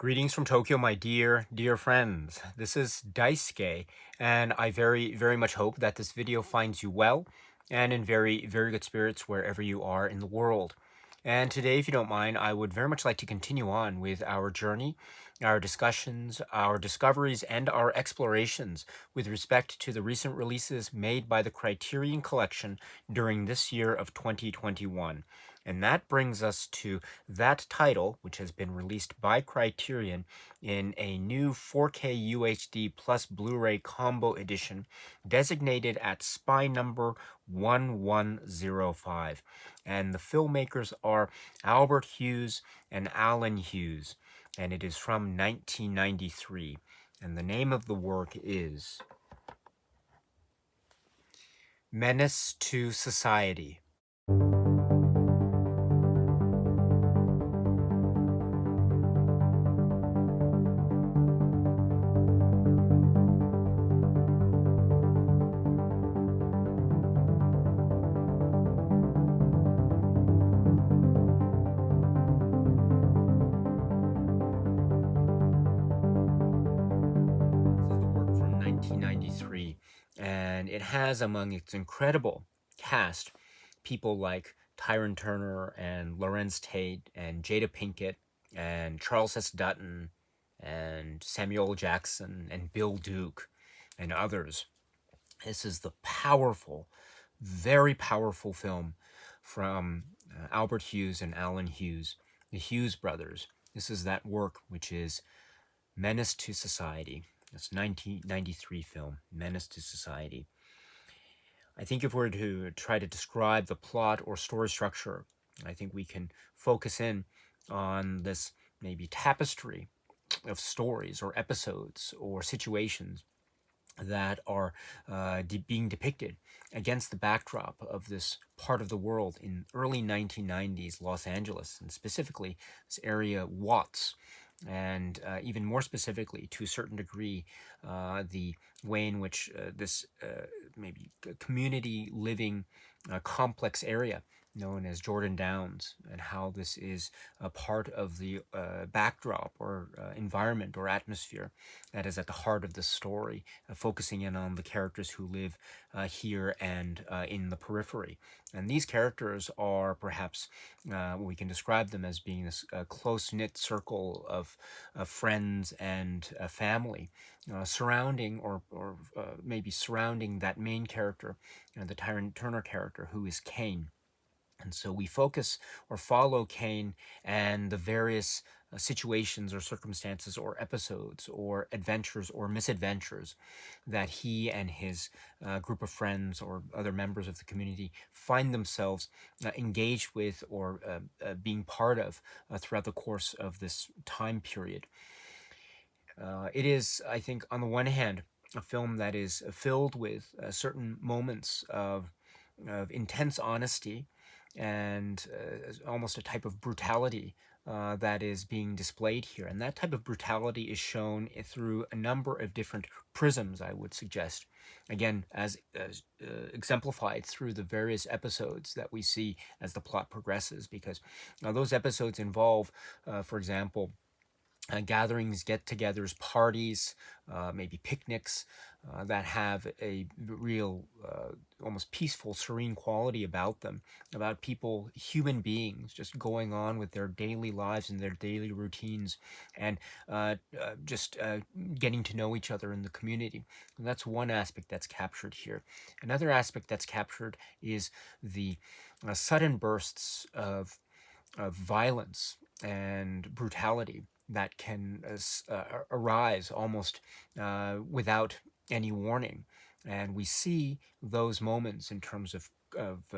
Greetings from Tokyo, my dear friends. This is Daisuke, and I very much hope that this video finds you well and in very good spirits wherever you are in the world. And today, if you don't mind, I would very much like to continue on with our journey, our discussions, our discoveries, and our explorations with respect to the recent releases made by the Criterion Collection during this year of 2021. And that brings us to that title, which has been released by Criterion in a new 4K UHD plus Blu-ray combo edition, designated at SPY number 1105. And the filmmakers are Albert Hughes and Alan Hughes, and it is from 1993. And the name of the work is Menace to Society. From 1993, and it has among its incredible cast people like Tyron Turner and Lorenz Tate and Jada Pinkett and Charles S. Dutton and Samuel Jackson and Bill Duke and others. This is the powerful, very powerful film from Albert Hughes and Alan Hughes, the Hughes brothers. This is that work which is Menace to Society. It's 1993 film, Menace to Society. I think if we were to try to describe the plot or story structure, I think we can focus in on this maybe tapestry of stories or episodes or situations that are being depicted against the backdrop of this part of the world in early 1990s Los Angeles, and specifically this area Watts, and even more specifically, to a certain degree, the way in which this maybe community living complex area known as Jordan Downs, and how this is a part of the backdrop or environment or atmosphere that is at the heart of this story, focusing in on the characters who live here and in the periphery. And these characters are perhaps, we can describe them as being this close-knit circle of friends and family surrounding or maybe surrounding that main character, the Tyron Turner character, who is Kane. And so we focus or follow Kane and the various situations or circumstances or episodes or adventures or misadventures that he and his group of friends or other members of the community find themselves engaged with or being part of throughout the course of this time period. It is, I think, on the one hand, a film that is filled with certain moments of intense honesty and almost a type of brutality that is being displayed here. And that type of brutality is shown through a number of different prisms, I would suggest. Again, as exemplified through the various episodes that we see as the plot progresses, because those episodes involve, for example, gatherings, get-togethers, parties, maybe picnics that have a real, almost peaceful, serene quality about them, about people, human beings, just going on with their daily lives and their daily routines, and just getting to know each other in the community. And that's one aspect that's captured here. Another aspect that's captured is the sudden bursts of violence and brutality that can arise almost without any warning. And we see those moments in terms of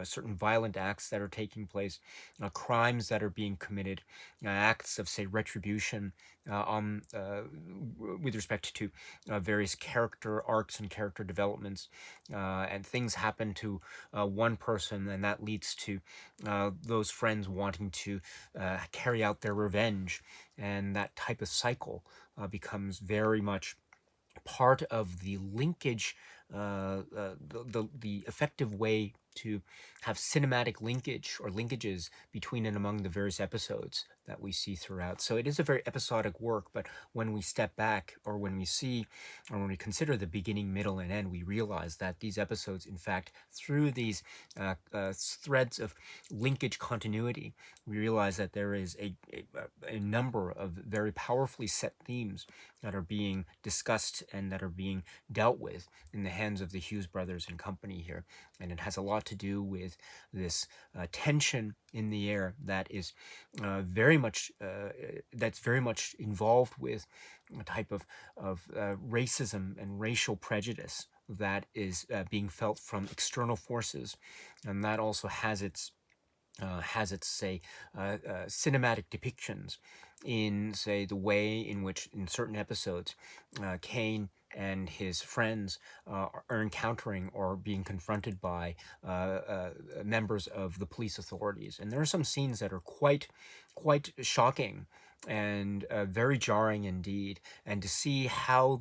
certain violent acts that are taking place, crimes that are being committed, acts of, say, retribution with respect to various character arcs and character developments. And things happen to one person, and that leads to those friends wanting to carry out their revenge. And that type of cycle becomes very much part of the linkage the effective way to have cinematic linkage or linkages between and among the various episodes that we see throughout. So it is a very episodic work, but when we step back, or when we see, or when we consider the beginning, middle, and end, we realize that these episodes, in fact, through these threads of linkage continuity, we realize that there is a number of very powerfully set themes that are being discussed and that are being dealt with in the hands of the Hughes brothers and company here. And it has a lot to do with this tension in the air that is that's very much involved with a type of racism and racial prejudice that is being felt from external forces, and that also has its say cinematic depictions in, say, the way in which in certain episodes Kane and his friends are encountering or being confronted by members of the police authorities. And there are some scenes that are quite shocking and very jarring indeed. And to see how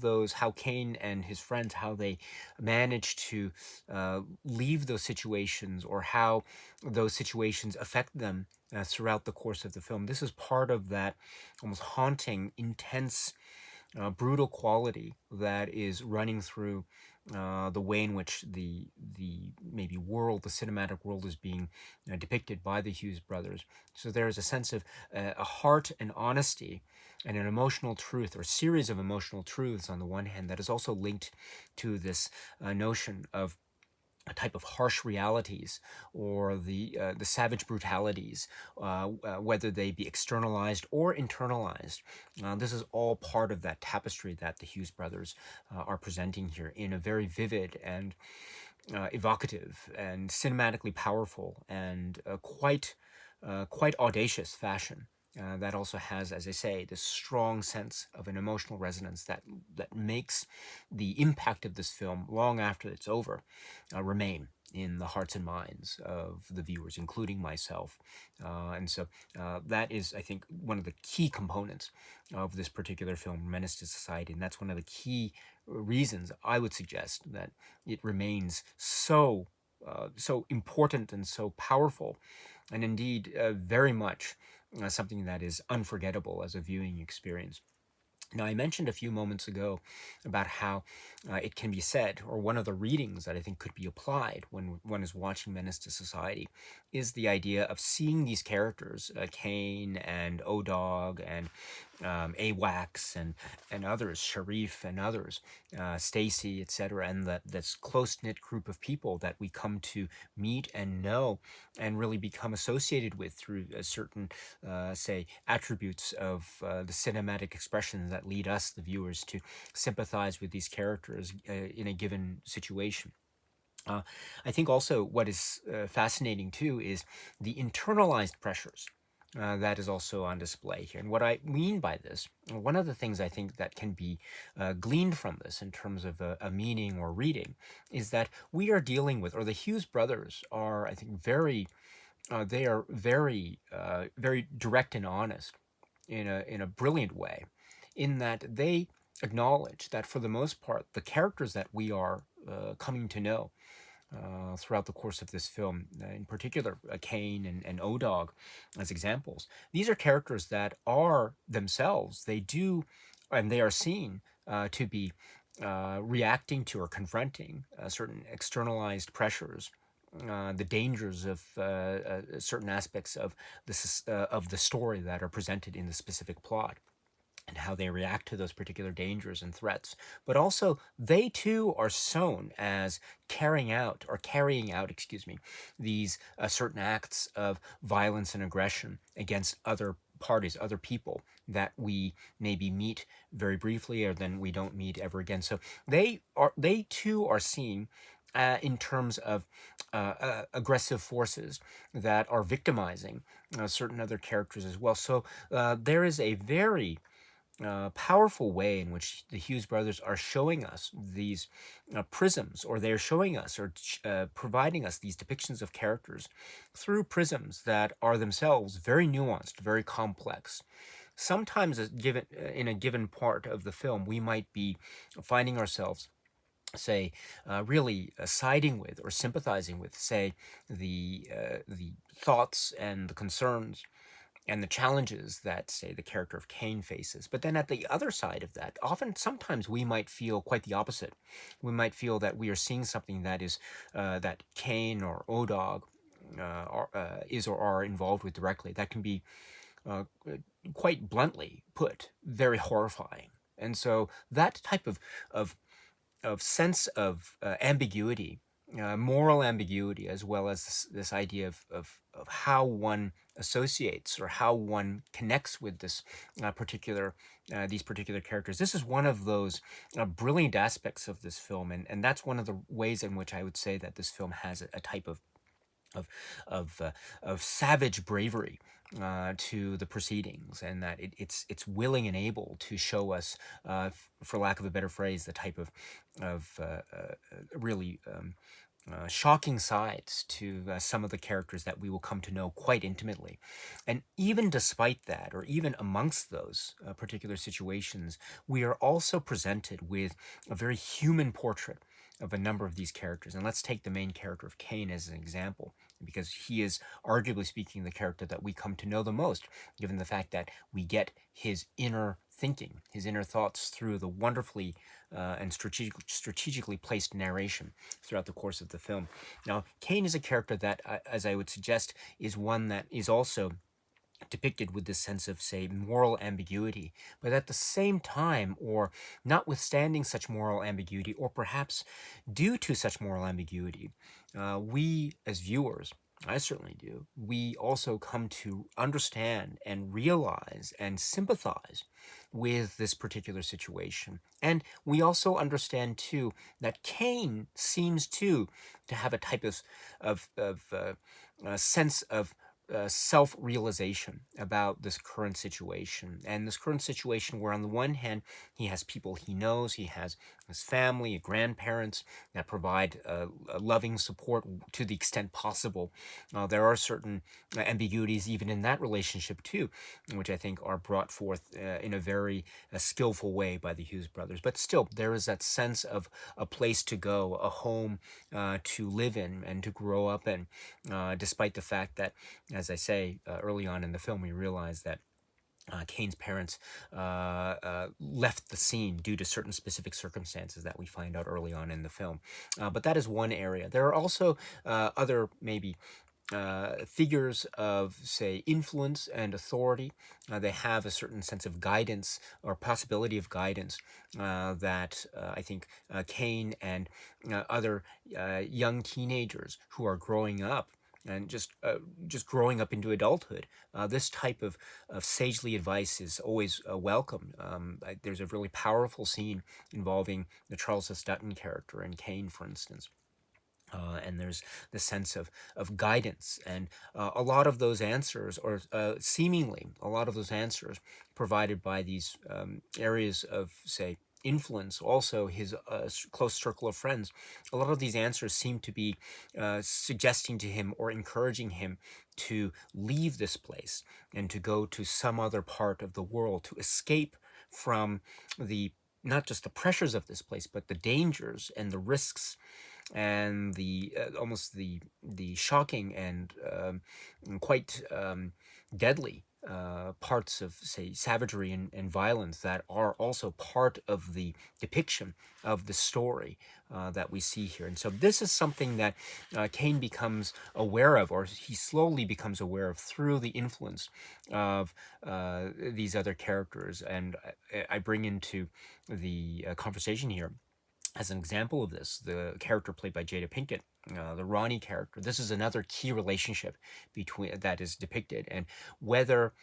Kane and his friends, how they manage to leave those situations, or how those situations affect them throughout the course of the film. This is part of that almost haunting, intense, brutal quality that is running through the way in which the maybe world, the cinematic world, is being depicted by the Hughes brothers. So there is a sense of a heart and honesty and an emotional truth, or series of emotional truths on the one hand, that is also linked to this notion of a type of harsh realities, or the savage brutalities, whether they be externalized or internalized. This is all part of that tapestry that the Hughes brothers are presenting here in a very vivid and evocative and cinematically powerful and quite audacious fashion. That also has, as I say, this strong sense of an emotional resonance that makes the impact of this film, long after it's over, remain in the hearts and minds of the viewers, including myself. And so that is, I think, one of the key components of this particular film, Menace to Society. And that's one of the key reasons I would suggest that it remains so important and so powerful, and indeed very much something that is unforgettable as a viewing experience. Now, I mentioned a few moments ago about how it can be said, or one of the readings that I think could be applied when one is watching Menace to Society, is the idea of seeing these characters, Kane and O-Dog and AWACS and others, Sharif and others, Stacy, etc., and this close-knit group of people that we come to meet and know and really become associated with through a certain, say, attributes of the cinematic expressions that lead us, the viewers, to sympathize with these characters in a given situation. I think also what is fascinating too is the internalized pressures that is also on display here. And what I mean by this, one of the things I think that can be gleaned from this in terms of a meaning or reading, is that we are dealing with, or the Hughes brothers are, I think, they are very direct and honest in a brilliant way, in that they acknowledge that for the most part, the characters that we are coming to know throughout the course of this film, in particular Kane and O-Dog as examples. These are characters that are themselves, they are seen to be reacting to or confronting certain externalized pressures, the dangers of certain aspects of the story that are presented in the specific plot, and how they react to those particular dangers and threats. But also, they too are shown as carrying out, these certain acts of violence and aggression against other parties, other people that we maybe meet very briefly, or then we don't meet ever again. So they too are seen in terms of aggressive forces that are victimizing certain other characters as well. So there is a very powerful way in which the Hughes brothers are showing us these prisms, or they're showing us, or providing us these depictions of characters through prisms that are themselves very nuanced, very complex. Sometimes in a given part of the film, we might be finding ourselves say, really siding with or sympathizing with, say, the thoughts and the concerns and the challenges that, say, the character of Cain faces. But then at the other side of that, often, sometimes we might feel quite the opposite. We might feel that we are seeing something that is that Cain or Odog is or are involved with directly. That can be uh, quite bluntly put, very horrifying. And so that type of sense of ambiguity, moral ambiguity, as well as this idea of how one associates or how one connects with this these particular characters. This is one of those brilliant aspects of this film, and that's one of the ways in which I would say that this film has a type of of of savage bravery to the proceedings, and that it's willing and able to show us, for lack of a better phrase, the type of really shocking sides to some of the characters that we will come to know quite intimately. And even despite that, or even amongst those particular situations, we are also presented with a very human portrait of a number of these characters. And let's take the main character of Cain as an example, because he is, arguably speaking, the character that we come to know the most, given the fact that we get his inner thinking, his inner thoughts, through the wonderfully and strategically placed narration throughout the course of the film. Now, Cain is a character that, as I would suggest, is one that is also depicted with this sense of, say, moral ambiguity, but at the same time, or notwithstanding such moral ambiguity, or perhaps due to such moral ambiguity, we as viewers, I certainly do, we also come to understand and realize and sympathize with this particular situation. And we also understand too that Cain seems to have a type of sense of self-realization about this current situation. And this current situation where, on the one hand, he has people he knows, he has his family, grandparents that provide a loving support to the extent possible. There are certain ambiguities even in that relationship too, which I think are brought forth in a very skillful way by the Hughes brothers. But still, there is that sense of a place to go, a home to live in and to grow up in, despite the fact that, as I say, early on in the film, we realize that Cain's parents left the scene due to certain specific circumstances that we find out early on in the film. But that is one area. There are also other, maybe, figures of, say, influence and authority. They have a certain sense of guidance or possibility of guidance that I think Cain and other young teenagers who are growing up and just growing up into adulthood. This type of sagely advice is always welcome. There's a really powerful scene involving the Charles S. Dutton character in Cain, for instance. And there's the sense of guidance, and a lot of those answers, or seemingly a lot of those answers provided by these areas of, say, influence, also his close circle of friends, a lot of these answers seem to be suggesting to him or encouraging him to leave this place and to go to some other part of the world, to escape from the not just the pressures of this place, but the dangers and the risks and the almost the shocking and quite deadly parts of, say, savagery and violence that are also part of the depiction of the story that we see here. And so this is something that Cain becomes aware of, or he slowly becomes aware of, through the influence of these other characters. And I bring into the conversation here, as an example of this, the character played by Jada Pinkett, the Ronnie character. This is another key relationship between that is depicted, and whether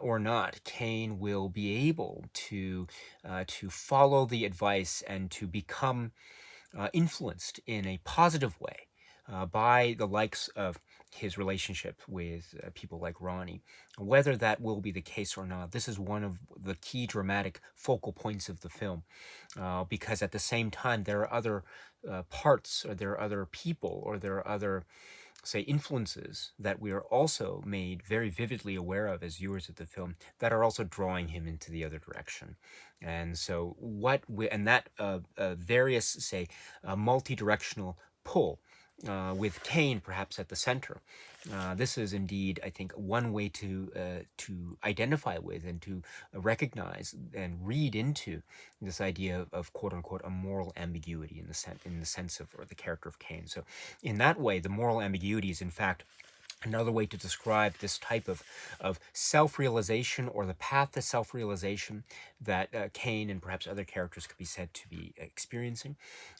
or not Cain will be able to follow the advice and to become influenced in a positive way by the likes of his relationship with people like Ronnie. Whether that will be the case or not, this is one of the key dramatic focal points of the film, because at the same time there are other parts, or there are other people, or there are other say, influences that we are also made very vividly aware of as viewers of the film that are also drawing him into the other direction. And so and that various, say, multi-directional pull, with Cain perhaps at the center. This is indeed, I think, one way to identify with and to recognize and read into this idea of quote unquote a moral ambiguity in the sense of, or the character of Cain. So in that way, the moral ambiguity is in fact another way to describe this type of self-realization, or the path to self-realization that Cain and perhaps other characters could be said to be experiencing.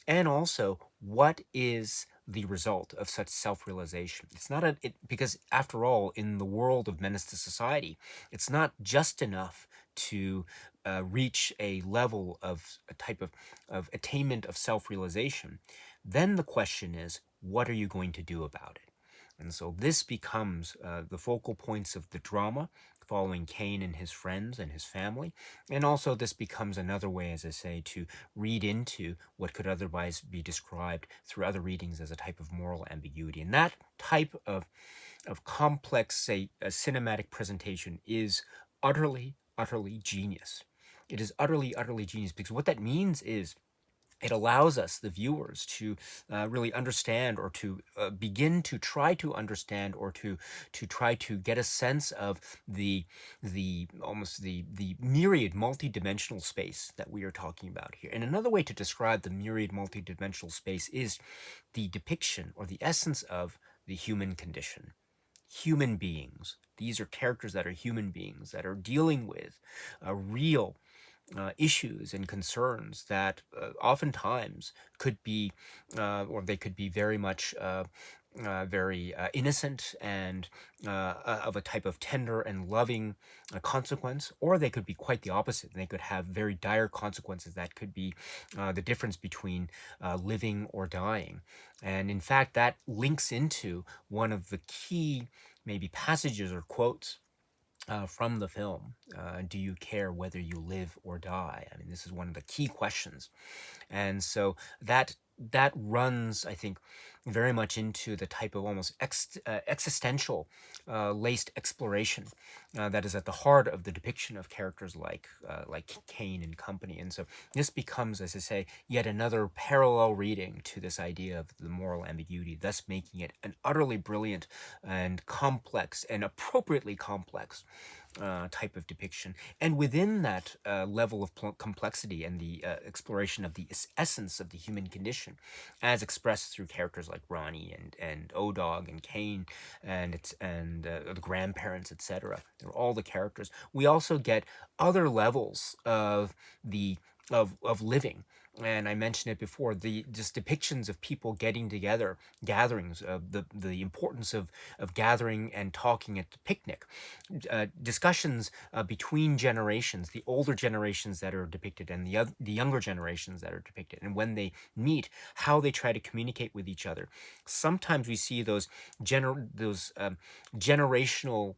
And also, what is the result of such self-realization? It's not because after all, in the world of menace to society, it's not just enough to reach a level of a type of attainment of self-realization. Then the question is, what are you going to do about it? And so this becomes the focal points of the drama, following Cain and his friends and his family. And also this becomes another way, as I say, to read into what could otherwise be described through other readings as a type of moral ambiguity. And that type of complex, say, cinematic presentation is utterly, utterly genius. It is utterly, utterly genius, because what that means is it allows us, the viewers, to really understand, or to begin to try to understand, or to try to get a sense of the almost the myriad multidimensional space that we are talking about here. And another way to describe the myriad multidimensional space is the depiction or the essence of the human condition. Human beings. These are characters that are human beings that are dealing with real issues and concerns that oftentimes could be, or they could be very much very innocent and of a type of tender and loving consequence, or they could be quite the opposite. They could have very dire consequences that could be the difference between living or dying. And in fact, that links into one of the key maybe passages or quotes from the film. Do you care whether you live or die? I mean, this is one of the key questions. And so that runs, I think, very much into the type of almost existential laced exploration that is at the heart of the depiction of characters like Cain and company. And so this becomes, as I say, yet another parallel reading to this idea of the moral ambiguity, thus making it an utterly brilliant and complex and appropriately complex type of depiction. And within that level of complexity and the exploration of the essence of the human condition, as expressed through characters like Ronnie and O-Dog and Cain and the grandparents, etc. They're all the characters. We also get other levels of the of living. And I mentioned it before, the just depictions of people getting together, gatherings, of the importance of gathering and talking at the picnic, discussions between generations, the older generations that are depicted and the younger generations that are depicted, and when they meet, how they try to communicate with each other. Sometimes we see those generational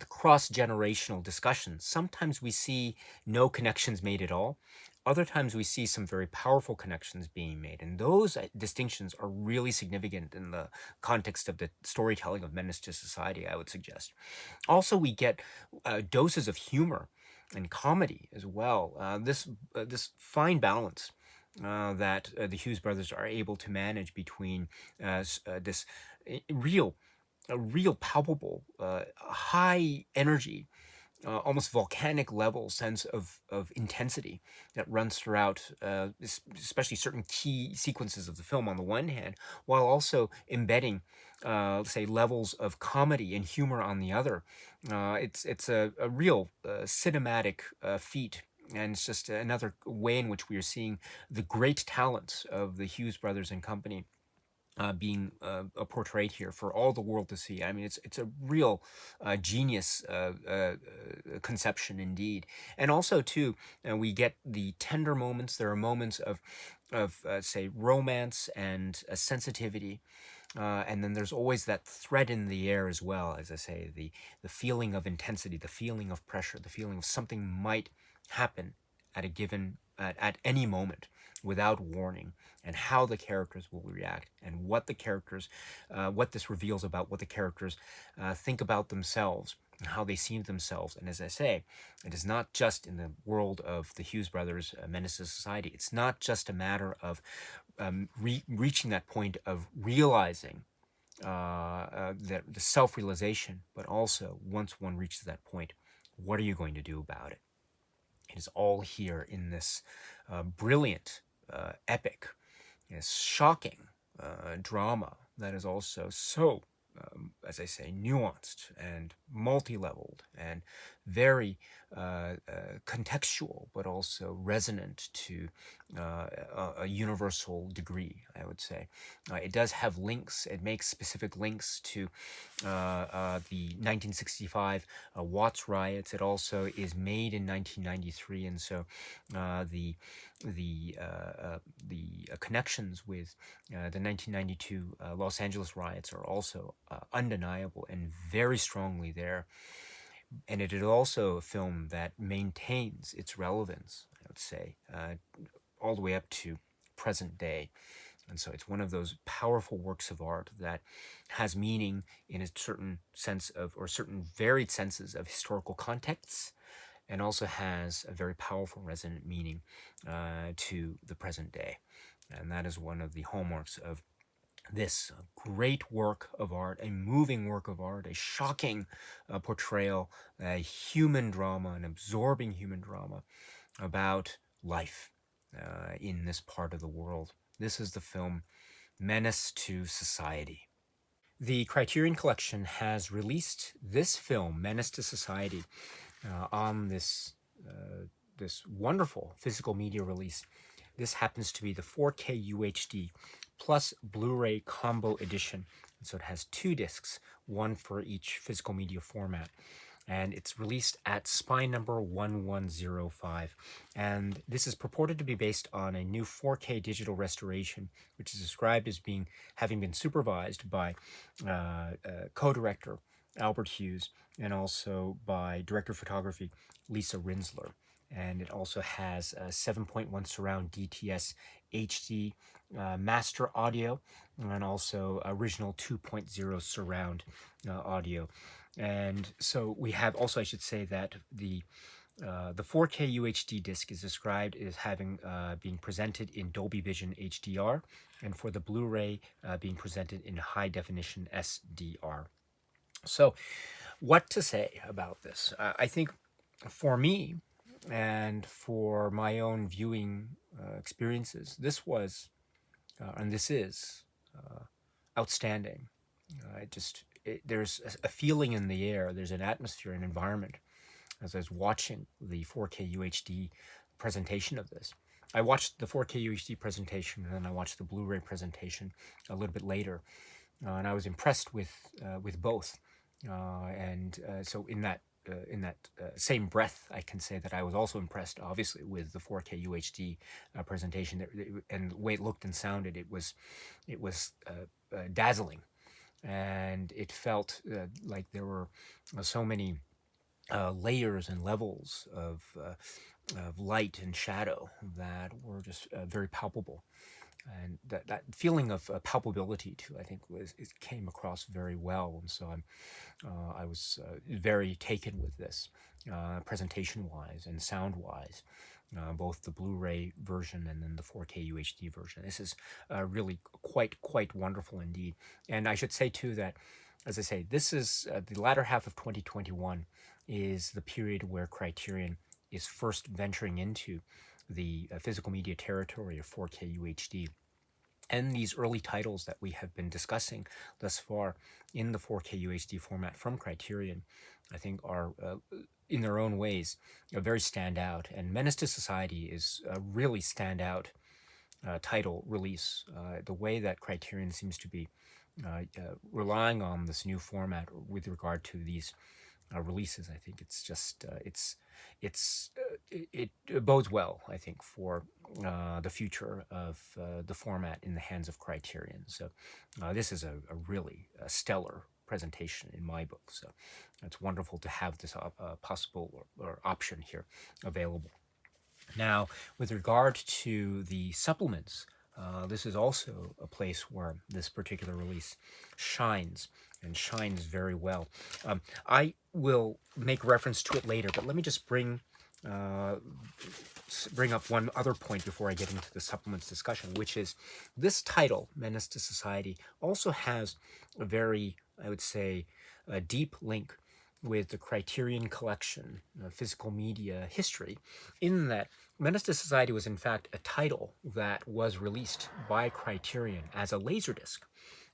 cross-generational discussions. Sometimes we see no connections made at all. Other times we see some very powerful connections being made. And those distinctions are really significant in the context of the storytelling of Menace to Society, I would suggest. Also, we get doses of humor and comedy as well. This fine balance that the Hughes brothers are able to manage between this real a real palpable, high energy, almost volcanic level sense of intensity that runs throughout, especially certain key sequences of the film on the one hand, while also embedding, say, levels of comedy and humor on the other. It's a real cinematic feat. And it's just another way in which we are seeing the great talents of the Hughes brothers and company being portrayed here for all the world to see. I mean, it's a real genius conception indeed. And also too, we get the tender moments. There are moments of say, romance and sensitivity. And then there's always that thread in the air as well, as I say, the feeling of intensity, the feeling of pressure, the feeling of something might happen at a given at any moment without warning, and how the characters will react, and what the characters, what this reveals about what the characters think about themselves, and how they see themselves. And as I say, it is not just in the world of the Hughes brothers' Menace to Society. It's not just a matter of reaching that point of realizing the self-realization, but also once one reaches that point, what are you going to do about it? It is all here in this brilliant, epic, shocking drama that is also so, as I say, nuanced and multi-leveled and very contextual, but also resonant to a universal degree, I would say. It does have links. It makes specific links to the 1965 Watts riots. It also is made in 1993, and so the connections with the 1992 Los Angeles riots are also undeniable and very strongly there. And it is also a film that maintains its relevance, I would say, all the way up to present day. And so it's one of those powerful works of art that has meaning in a certain sense of, or certain varied senses of historical contexts, and also has a very powerful resonant meaning to the present day. And that is one of the hallmarks of this great work of art, a moving work of art, a shocking portrayal, a human drama, an absorbing human drama about life in this part of the world. This is the film Menace to Society. The Criterion Collection has released this film, Menace to Society, on this wonderful physical media release. This happens to be the 4K UHD plus Blu-ray combo edition. And so it has 2 discs, one for each physical media format. And it's released at spine number 1105. And this is purported to be based on a new 4K digital restoration, which is described as having been supervised by co-director Albert Hughes, and also by director of photography Lisa Rinsler. And it also has a 7.1 surround DTS HD master audio, and also original 2.0 surround audio. And so we have also, I should say, that the 4K UHD disc is described as having being presented in Dolby Vision HDR, and for the Blu-ray being presented in high definition SDR. So what to say about this? I think for me and for my own viewing experiences, this was and this is outstanding. There's a feeling in the air, there's an atmosphere, an environment. As I was watching the 4K UHD presentation of this, I watched the 4K UHD presentation, and then I watched the Blu-ray presentation a little bit later, and I was impressed with both. So in that same breath, I can say that I was also impressed, obviously, with the 4K UHD presentation, and the way it looked and sounded. It was dazzling, and it felt like there were so many layers and levels of light and shadow that were just very palpable. And that feeling of palpability too, I think, it came across very well. And so I was very taken with this, presentation-wise and sound-wise, both the Blu-ray version and then the 4K UHD version. This is really quite wonderful indeed. And I should say too that, as I say, this is the latter half of 2021 is the period where Criterion is first venturing into the physical media territory of 4K UHD. And these early titles that we have been discussing thus far in the 4K UHD format from Criterion, I think, are in their own ways very standout. And Menace to Society is a really standout title release. The way that Criterion seems to be relying on this new format with regard to these releases, I think it's just it bodes well, I think, for the future of the format in the hands of Criterion. So this is a really stellar presentation in my book. So it's wonderful to have this possible or option here available. Now, with regard to the supplements, this is also a place where this particular release shines and shines very well. I will make reference to it later, but let me just uh, bring up one other point before I get into the supplements discussion, which is this title, Menace to Society, also has a very, I would say, a deep link with the Criterion Collection, physical media history, in that Menace to Society was in fact a title that was released by Criterion as a Laserdisc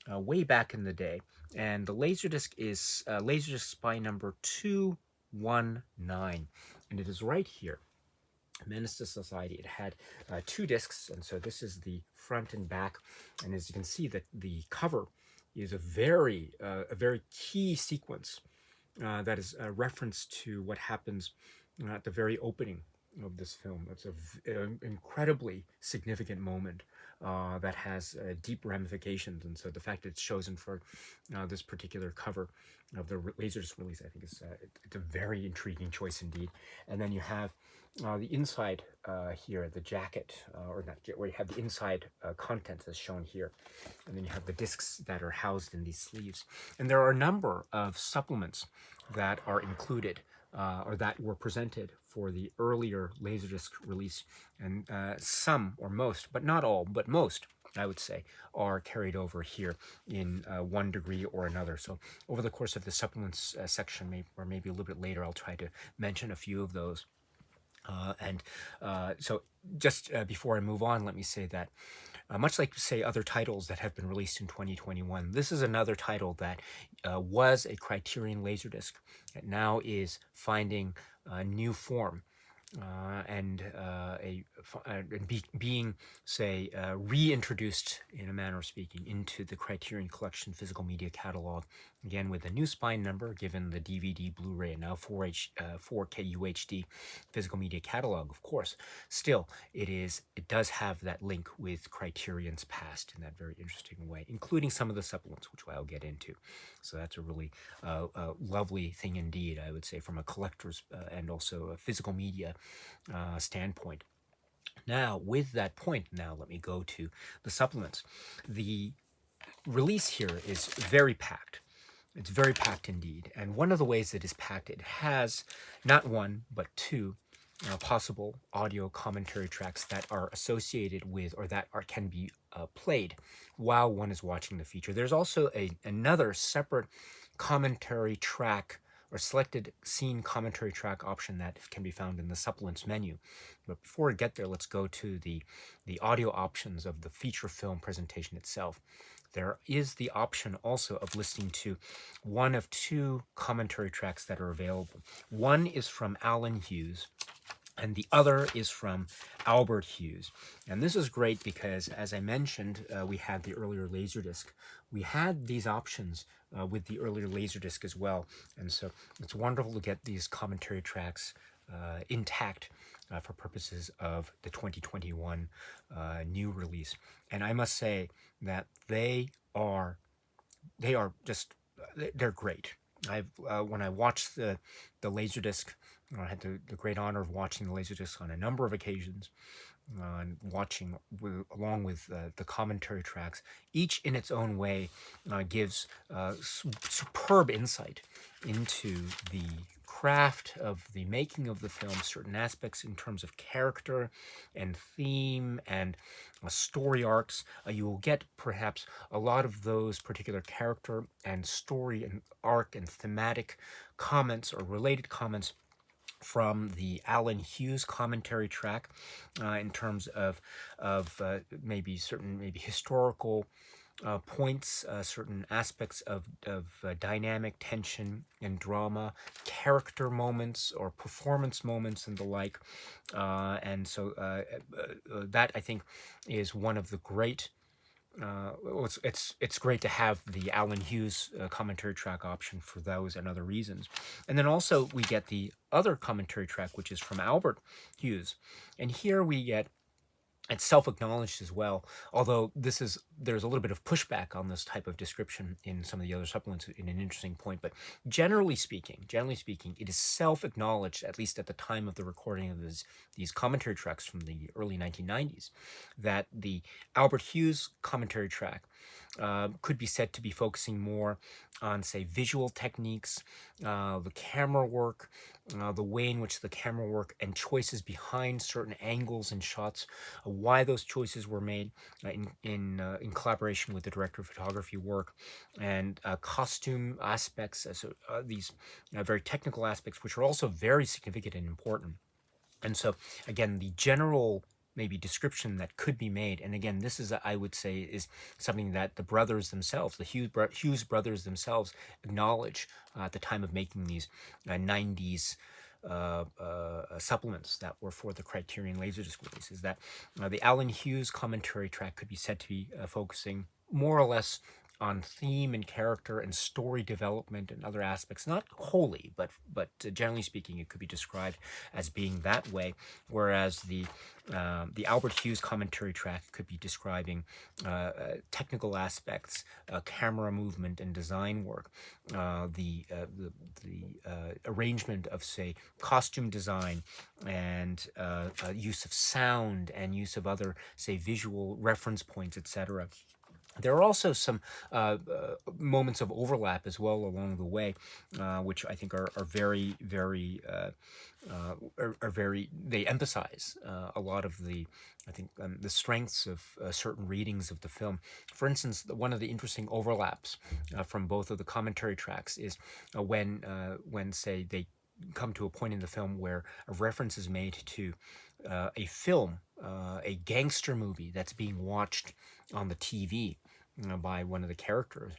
way back in the day. And the Laserdisc is Laserdisc spine number 219. And it is right here. Menace to Society. It had two discs, and so this is the front and back. And as you can see, that the cover is a very key sequence that is a reference to what happens at the very opening of this film. It's an incredibly significant moment that has deep ramifications, and so the fact that it's chosen for this particular cover of the Laserdisc release, I think is it's a very intriguing choice indeed. And then you have the inside here, the jacket, or not, where you have the inside contents as shown here, and then you have the discs that are housed in these sleeves. And there are a number of supplements that are included or that were presented for the earlier Laserdisc release, and some or most, but not all, but most, I would say, are carried over here in one degree or another. So over the course of the supplements section, or maybe a little bit later, I'll try to mention a few of those. So just before I move on, let me say that much like, say, other titles that have been released in 2021, this is another title that was a Criterion Laserdisc that now is finding a new form and being, say, reintroduced, in a manner of speaking, into the Criterion Collection physical media catalog, again with a new spine number given the DVD, Blu-ray, and now 4K UHD physical media catalog. Of course, still it does have that link with Criterion's past in that very interesting way, including some of the supplements, which I'll get into. So that's a really lovely thing indeed, I would say, from a collector's and also a physical media standpoint. Now, with that point, now let me go to the supplements. The release here is very packed. It's very packed indeed. And one of the ways it is packed, it has not one, but two possible audio commentary tracks that are associated with, or that can be played while one is watching the feature. There's also another separate commentary track or selected scene commentary track option that can be found in the supplements menu. But before we get there, let's go to the audio options of the feature film presentation itself. There is the option also of listening to one of two commentary tracks that are available. One is from Alan Hughes, and the other is from Albert Hughes. And this is great because, as I mentioned, we had the earlier Laserdisc. We had these options with the earlier Laserdisc as well. And so it's wonderful to get these commentary tracks intact for purposes of the 2021 new release. And I must say that they're great. When I watched the Laserdisc, I had the great honor of watching the Laserdisc on a number of occasions, and watching along with the commentary tracks. Each in its own way gives superb insight into the craft of the making of the film, certain aspects in terms of character and theme and story arcs. You will get perhaps a lot of those particular character and story and arc and thematic comments or related comments from the Alan Hughes commentary track in terms of maybe historical points, certain aspects of dynamic tension and drama, character moments or performance moments and the like. And so that, I think, is one of the great it's great to have the Alan Hughes commentary track option for those and other reasons. And then also we get the other commentary track, which is from Albert Hughes. And here we get It's self-acknowledged as well, although there's a little bit of pushback on this type of description in some of the other supplements in an interesting point. But generally speaking, it is self-acknowledged, at least at the time of the recording of these commentary tracks from the early 1990s, that the Albert Hughes commentary track could be said to be focusing more on, say, visual techniques, the camera work, the way in which the camera work and choices behind certain angles and shots, why those choices were made in collaboration with the director of photography work, and costume aspects, so these very technical aspects, which are also very significant and important. And so, again, the general maybe description that could be made, and again, this is, I would say, is something that the brothers themselves, the Hughes brothers themselves, acknowledge at the time of making these 90s supplements that were for the Criterion Laserdisc release, is that the Alan Hughes commentary track could be said to be focusing more or less on theme and character and story development and other aspects, not wholly, but generally speaking, it could be described as being that way. Whereas the Albert Hughes commentary track could be describing technical aspects, camera movement and design work, the arrangement of, say, costume design and use of sound and use of other, say, visual reference points, etc. There are also some moments of overlap as well along the way, which I think are very, very, are very, they emphasize a lot of the, I think, the strengths of certain readings of the film. For instance, one of the interesting overlaps from both of the commentary tracks is when, say, they come to a point in the film where a reference is made to a film, a gangster movie that's being watched on the TV by one of the characters.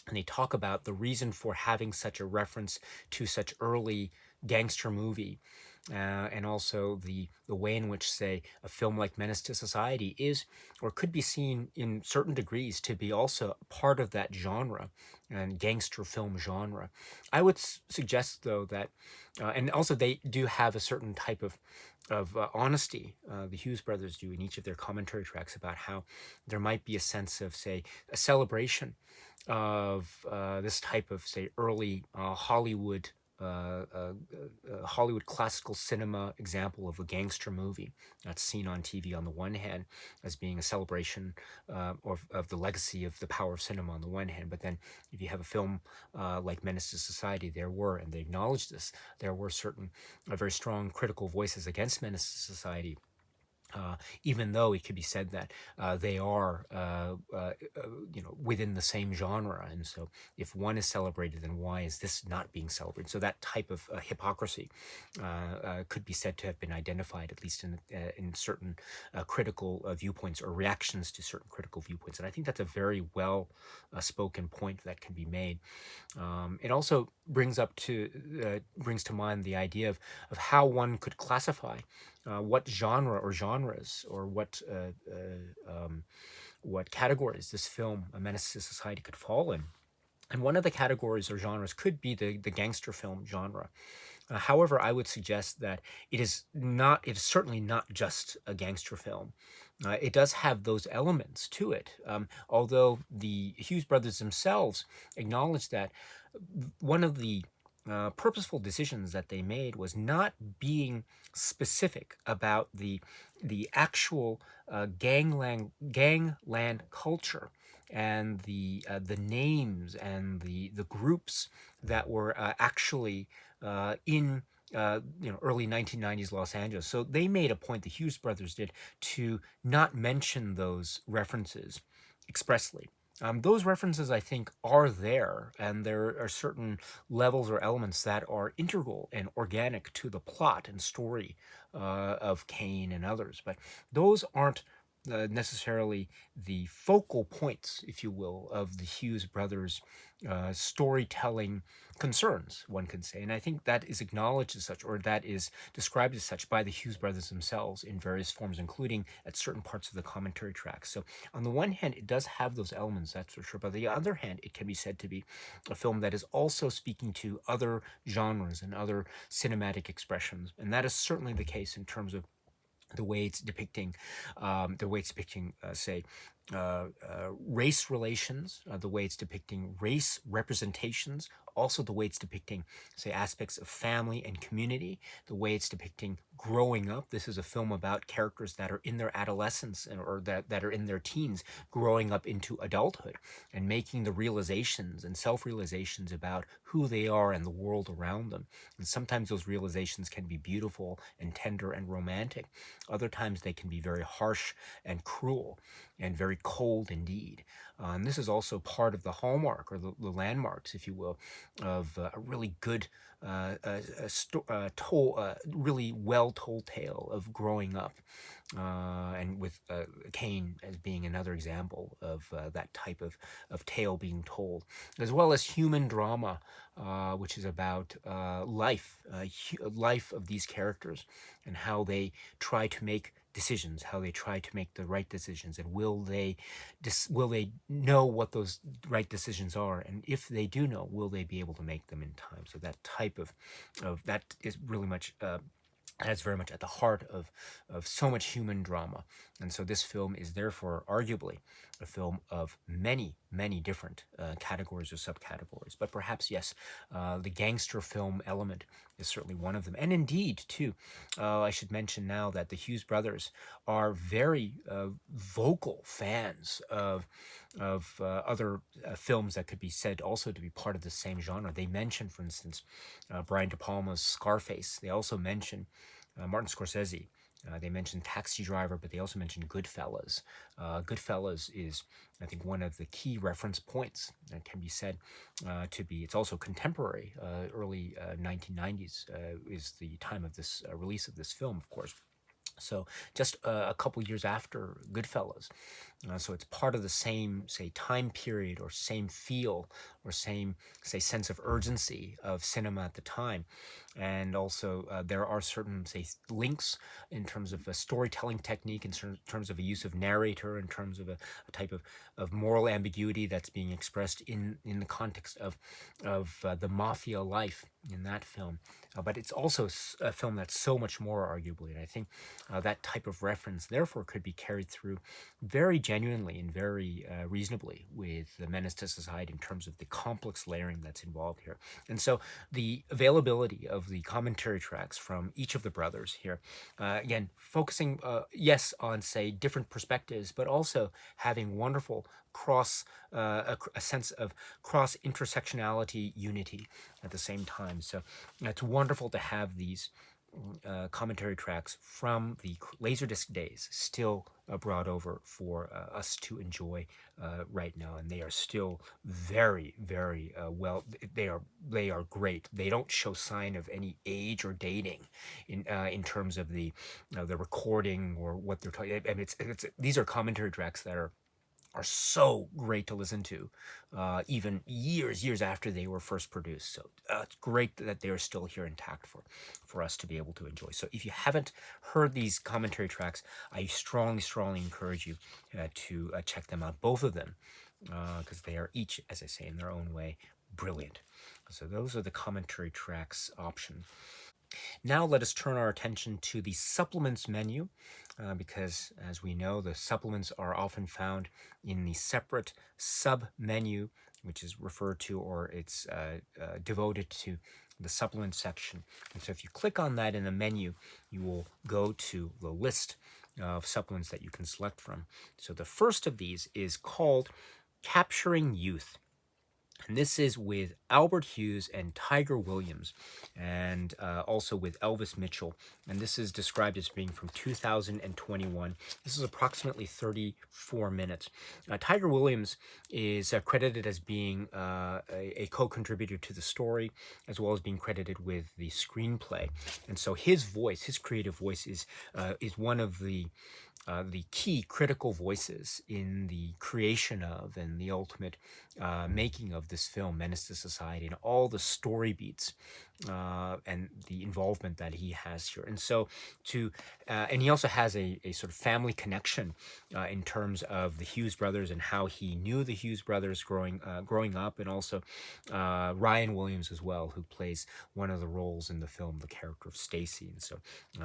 And they talk about the reason for having such a reference to such early gangster movie, and also the way in which, say, a film like Menace to Society is, or could be seen in certain degrees to be also part of that genre and gangster film genre. I would suggest, though, that, and also they do have a certain type of honesty, the Hughes brothers do in each of their commentary tracks, about how there might be a sense of, say, a celebration of this type of, say, early Hollywood classical cinema example of a gangster movie that's seen on TV on the one hand as being a celebration of the legacy of the power of cinema on the one hand, but then if you have a film like Menace to Society, and they acknowledge this, there were certain very strong critical voices against Menace to Society, even though it could be said that they are, within the same genre. And so if one is celebrated, then why is this not being celebrated? So that type of hypocrisy could be said to have been identified, at least in certain critical viewpoints or reactions to certain critical viewpoints. And I think that's a very well spoken point that can be made. It also brings to mind the idea of how one could classify what genre or genres, or what categories this film, A Menace to Society, could fall in. And one of the categories or genres could be the gangster film genre. However, I would suggest that it is certainly not just a gangster film. It does have those elements to it, although the Hughes brothers themselves acknowledge that one of the purposeful decisions that they made was not being specific about the actual gangland culture and the names and the groups that were actually in early 1990s Los Angeles. So they made a point, the Hughes brothers did, to not mention those references expressly. Those references, I think, are there, and there are certain levels or elements that are integral and organic to the plot and story of Kane and others. But those aren't necessarily the focal points, if you will, of the Hughes brothers' storytelling concerns, one can say. And I think that is acknowledged as such, or that is described as such, by the Hughes brothers themselves in various forms, including at certain parts of the commentary tracks. So on the one hand, it does have those elements, that's for sure. But on the other hand, it can be said to be a film that is also speaking to other genres and other cinematic expressions. And that is certainly the case in terms of the way it's depicting, say, race relations, the way it's depicting race representations, also the way it's depicting, say, aspects of family and community, the way it's depicting growing up. This is a film about characters that are in their adolescence or that are in their teens, growing up into adulthood and making the realizations and self-realizations about who they are and the world around them. And sometimes those realizations can be beautiful and tender and romantic. Other times they can be very harsh and cruel and very cold indeed. And this is also part of the hallmark, or the landmarks, if you will, of a really good, really well told tale of growing up. And with Cain as being another example of that type of tale being told, as well as human drama, which is about life of these characters and how they try to make decisions, how they try to make the right decisions, and will they know what those right decisions are, and if they do know, will they be able to make them in time? So that type of that is really much. That's very much at the heart of so much human drama. And so this film is therefore arguably a film of many, many different categories or subcategories. But perhaps, yes, the gangster film element is certainly one of them. And indeed, too, I should mention now that the Hughes brothers are very vocal fans of other films that could be said also to be part of the same genre. They mention, for instance, Brian De Palma's Scarface. They also mention Martin Scorsese. They mentioned Taxi Driver, but they also mentioned Goodfellas. Goodfellas is, I think, one of the key reference points that can be said to be. It's also contemporary. Early 1990s is the time of this release of this film, of course. So just a couple years after Goodfellas. So it's part of the same, say, time period or same feel or same, say, sense of urgency of cinema at the time. And also there are certain, say, links in terms of a storytelling technique, in terms of a use of narrator, in terms of a type of moral ambiguity that's being expressed in the context of the mafia life in that film. But it's also a film that's so much more, arguably. And I think that type of reference, therefore, could be carried through very genuinely and very reasonably with the Menace to Society in terms of the complex layering that's involved here. And so the availability of the commentary tracks from each of the brothers here, again, focusing, yes, on, say, different perspectives, but also having wonderful a sense of cross intersectionality unity at the same time. So it's wonderful to have these commentary tracks from the Laserdisc days still brought over for us to enjoy right now, and they are still very, very well. They are great. They don't show sign of any age or dating in terms of the recording or what they're talking. I mean, these are commentary tracks that are so great to listen to, even years after they were first produced. So it's great that they are still here intact for us to be able to enjoy. So if you haven't heard these commentary tracks, I strongly encourage you to check them out, both of them, because they are each, as I say, in their own way, brilliant. So those are the commentary tracks option. Now let us turn our attention to the supplements menu, because as we know, the supplements are often found in the separate sub-menu, which is referred to, or it's devoted to the supplement section. And so if you click on that in the menu, you will go to the list of supplements that you can select from. So the first of these is called Capturing Youth. And this is with Albert Hughes and Tiger Williams, and also with Elvis Mitchell. And this is described as being from 2021. This is approximately 34 minutes. Tiger Williams is credited as being a co-contributor to the story, as well as being credited with the screenplay. And so his voice, his creative voice, is one of the key critical voices in the creation of and the ultimate making of this film, Menace to Society, and all the story beats and the involvement that he has here. And so and he also has a sort of family connection in terms of the Hughes brothers and how he knew the Hughes brothers growing up, and also Ryan Williams as well, who plays one of the roles in the film, the character of Stacy. And so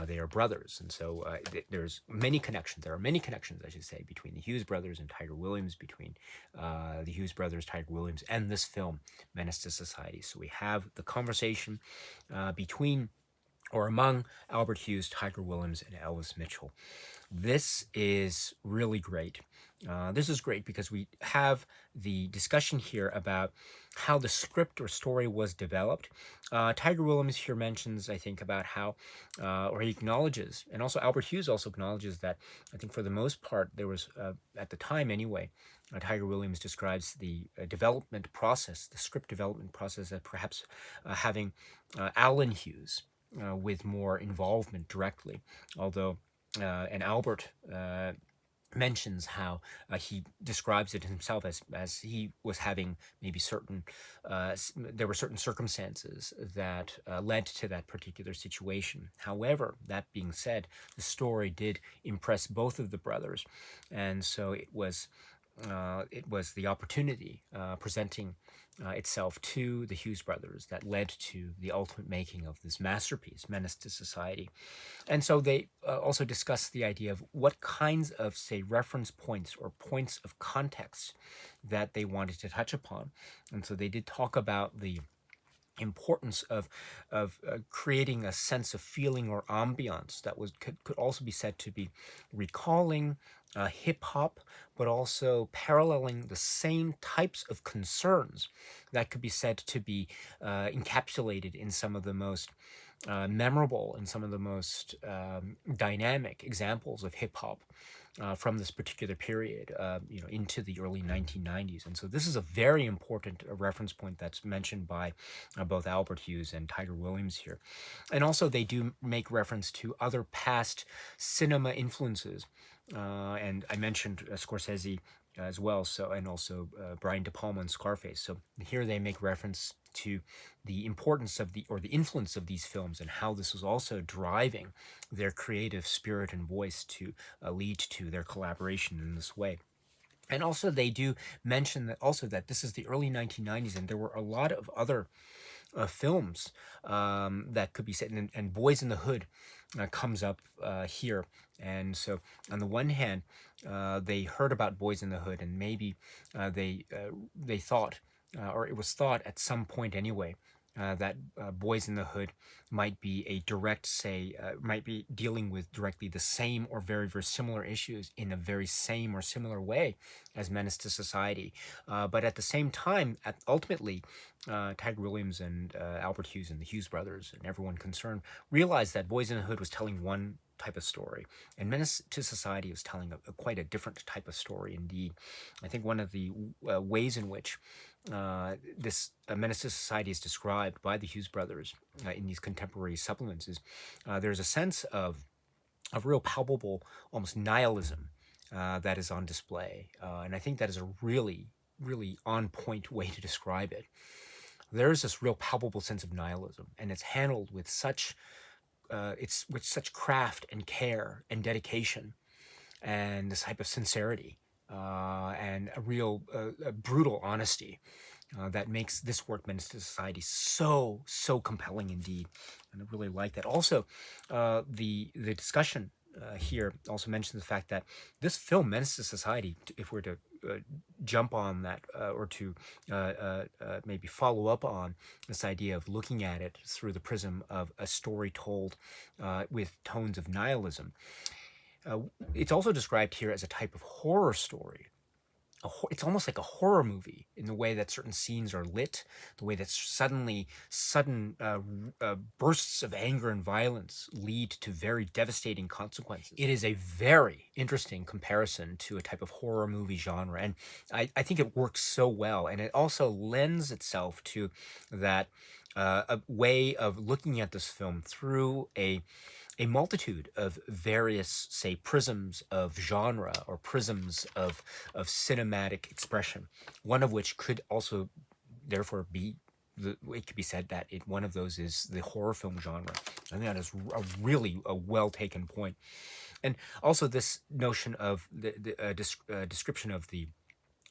they are brothers. And so there's many connections. There are many connections, I should say, between the Hughes brothers and Tiger Williams, between the Hughes brothers, Tiger Williams, and this film, Menace to Society. So we have the conversation between or among Albert Hughes, Tiger Williams, and Elvis Mitchell. This is really great. This is great because we have the discussion here about how the script or story was developed. Tiger Williams here mentions, I think, about how, or he acknowledges, and also Albert Hughes also acknowledges that, I think for the most part, there was, at the time anyway, Tiger Williams describes the development process, the script development process, that perhaps having Alan Hughes with more involvement directly, although and Albert mentions how he describes it himself as he was having maybe certain there were certain circumstances that led to that particular situation. However, that being said, the story did impress both of the brothers, and so it was the opportunity presenting itself to the Hughes brothers that led to the ultimate making of this masterpiece, Menace to Society. And so they also discuss the idea of what kinds of, say, reference points or points of context that they wanted to touch upon. And so they did talk about the importance of creating a sense of feeling or ambiance that could also be said to be recalling hip hop, but also paralleling the same types of concerns that could be said to be encapsulated in some of the most memorable and some of the most dynamic examples of hip hop from this particular period, into the early 1990s. And so this is a very important reference point that's mentioned by both Albert Hughes and Tiger Williams here. And also they do make reference to other past cinema influences. And I mentioned Scorsese as well, so, and also Brian De Palma and Scarface. So here they make reference to the importance of the influence of these films and how this was also driving their creative spirit and voice to lead to their collaboration in this way. And also they do mention that this is the early 1990s, and there were a lot of other films that could be set, and Boys in the Hood comes up here. And so on the one hand, they heard about Boys in the Hood, and maybe they thought, or it was thought at some point anyway, that Boys in the Hood might be a direct, might be dealing with directly the same or very, very similar issues in a very same or similar way as Menace to Society. But at the same time, ultimately, Tiger Williams and Albert Hughes and the Hughes brothers and everyone concerned realized that Boys in the Hood was telling one type of story, and Menace to Society was telling quite a different type of story indeed. I think one of the ways in which this Menace to Society is described by the Hughes brothers in these contemporary supplements is there's a sense of real palpable, almost nihilism that is on display, and I think that is a really, really on point way to describe it. There's this real palpable sense of nihilism, and it's handled with such with such craft and care and dedication, and this type of sincerity and a real brutal honesty that makes this work, Menace to Society, so compelling indeed. And I really like that. Also, the discussion here also mentions the fact that this film, Menace to Society, if we're to jump on that or to maybe follow up on this idea of looking at it through the prism of a story told with tones of nihilism, it's also described here as a type of horror story. It's almost like a horror movie in the way that certain scenes are lit, the way that sudden bursts of anger and violence lead to very devastating consequences. It is a very interesting comparison to a type of horror movie genre, and I think it works so well, and it also lends itself to that a way of looking at this film through a multitude of various, say, prisms of genre or prisms of cinematic expression, one of which could also therefore be it could be said that one of those is the horror film genre. I think that is a well taken point. And also this notion of the description of the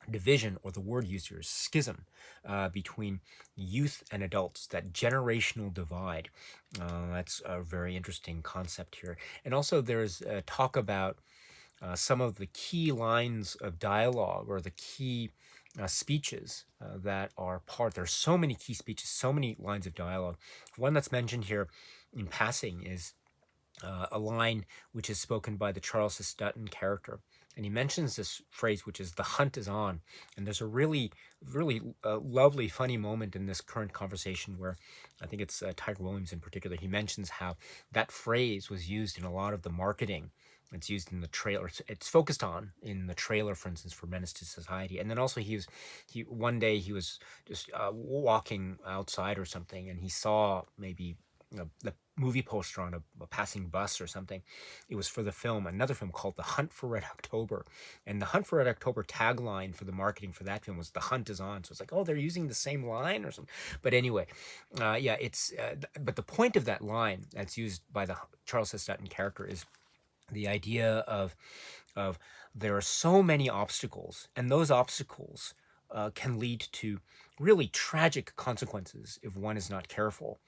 division, or the word used here is schism, between youth and adults, that generational divide. That's a very interesting concept here. And also there's talk about some of the key lines of dialogue, or the key speeches that are part. There's so many key speeches, so many lines of dialogue. One that's mentioned here in passing is a line which is spoken by the Charles S. Dutton character. And he mentions this phrase, which is "the hunt is on." And there's a really, really lovely, funny moment in this current conversation where I think it's Tiger Williams in particular. He mentions how that phrase was used in a lot of the marketing. It's used in the trailer. It's focused on in the trailer, for instance, for Menace to Society. And then also one day he was just walking outside or something, and he saw maybe the movie poster on a passing bus or something. It was for another film called The Hunt for Red October. And the Hunt for Red October tagline for the marketing for that film was "The Hunt is on." So it's like, oh, they're using the same line or something. But anyway, but the point of that line that's used by the Charles S. Dutton character is the idea of there are so many obstacles, and those obstacles can lead to really tragic consequences if one is not careful.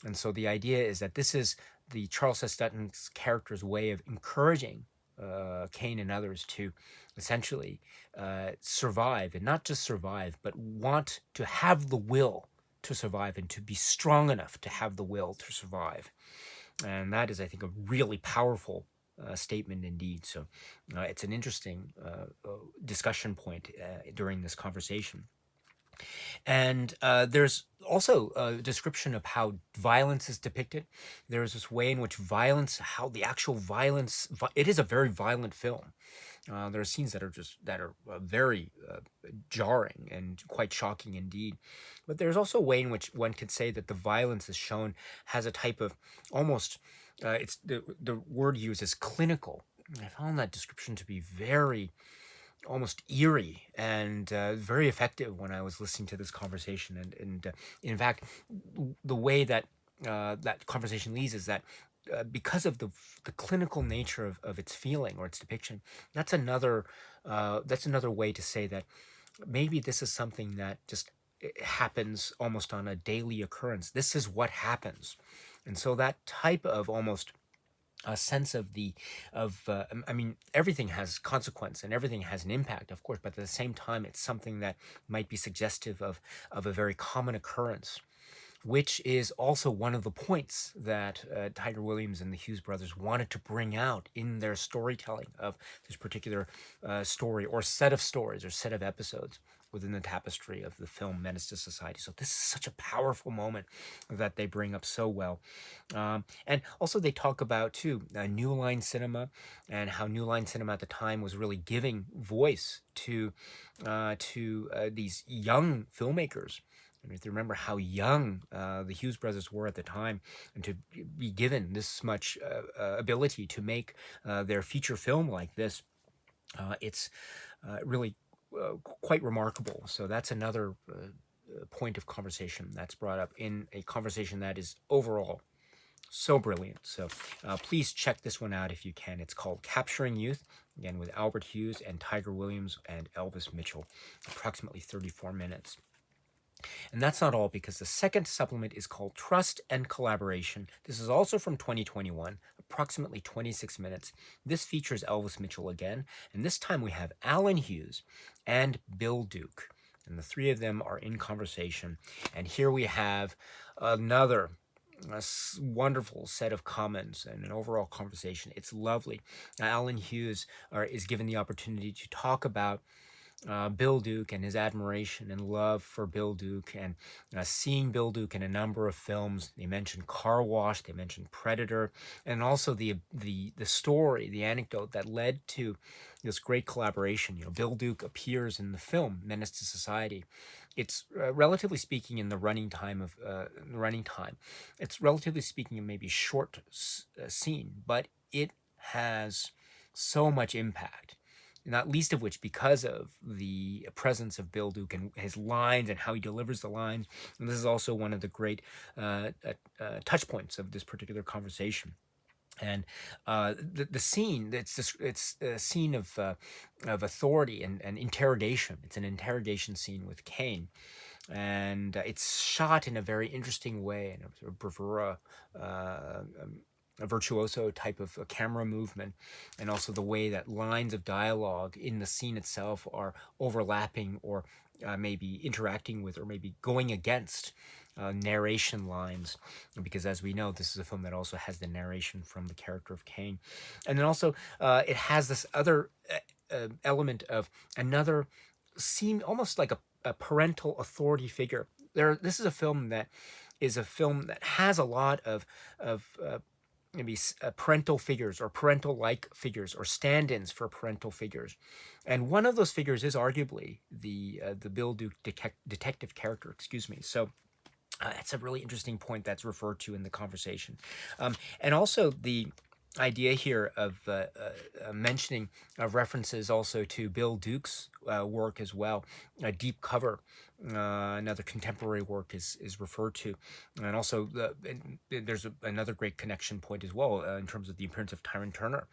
And so the idea is that this is the Charles S. Dutton's character's way of encouraging Kane and others to essentially survive, and not just survive, but want to have the will to survive, and to be strong enough to have the will to survive. And that is, I think, a really powerful statement indeed. So it's an interesting discussion point during this conversation. And there's also a description of how violence is depicted. There's this way in which how the actual violence, it is a very violent film. There are scenes that are very jarring and quite shocking indeed. But there's also a way in which one could say that the violence is shown has a type of almost, it's the word used is clinical. I found that description to be very almost eerie and very effective when I was listening to this conversation. And in fact, the way that that conversation leads is that because of the clinical nature of its feeling or its depiction, that's another way to say that maybe this is something that just happens almost on a daily occurrence. This is what happens. And so that type of almost a sense of I mean, everything has consequence and everything has an impact, of course, but at the same time, it's something that might be suggestive of a very common occurrence, which is also one of the points that Tiger Williams and the Hughes brothers wanted to bring out in their storytelling of this particular story, or set of stories, or set of episodes within the tapestry of the film Menace to Society. So this is such a powerful moment that they bring up so well. And also they talk about, too, New Line Cinema, and how New Line Cinema at the time was really giving voice to these young filmmakers. I mean, if you remember how young the Hughes brothers were at the time, and to be given this much ability to make their feature film like this, it's really quite remarkable. So that's another point of conversation that's brought up in a conversation that is overall so brilliant. So please check this one out if you can. It's called Capturing Youth, again with Albert Hughes and Tiger Williams and Elvis Mitchell, approximately 34 minutes. And that's not all, because the second supplement is called Trust and Collaboration. This is also from 2021, approximately 26 minutes. This features Elvis Mitchell again, and this time we have Alan Hughes and Bill Duke. And the three of them are in conversation. And here we have another wonderful set of comments and an overall conversation. It's lovely. Alan Hughes is given the opportunity to talk about Bill Duke and his admiration and love for Bill Duke, and seeing Bill Duke in a number of films. They mentioned Car Wash, they mentioned Predator, and also the story, the anecdote that led to this great collaboration. You know, Bill Duke appears in the film Menace to Society. It's relatively speaking, in the running time, it's relatively speaking a maybe short scene, but it has so much impact. not least of which because of the presence of Bill Duke and his lines and how he delivers the lines. And this is also one of the great touch points of this particular conversation. And the scene, it's a scene of authority and interrogation. It's an interrogation scene with Kane, and it's shot in a very interesting way, in a sort of bravura, a virtuoso type of a camera movement, and also the way that lines of dialogue in the scene itself are overlapping or maybe interacting with or maybe going against narration lines, because as we know, this is a film that also has the narration from the character of Kane. And then also it has this other element of another seem almost like a parental authority figure. This is a film that has a lot of maybe parental figures or parental-like figures or stand-ins for parental figures, and one of those figures is arguably the Bill Duke detective character. Excuse me. So. That's a really interesting point that's referred to in the conversation, and also the idea here of mentioning references also to Bill Duke's work as well. Deep Cover, another contemporary work, is referred to, and also there's another great connection point as well in terms of the appearance of Tyrone Turner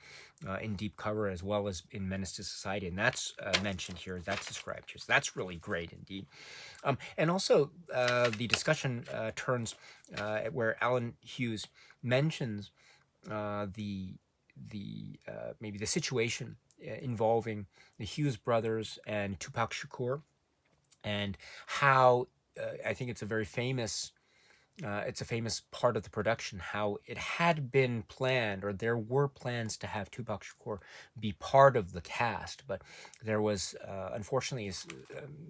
in Deep Cover as well as in Menace to Society, and that's mentioned here, that's described here. So that's really great indeed. And also the discussion turns where Alan Hughes mentions the maybe the situation involving the Hughes brothers and Tupac Shakur, and how I think it's a very famous part of the production, how it had been planned, or there were plans to have Tupac Shakur be part of the cast, but there was, unfortunately,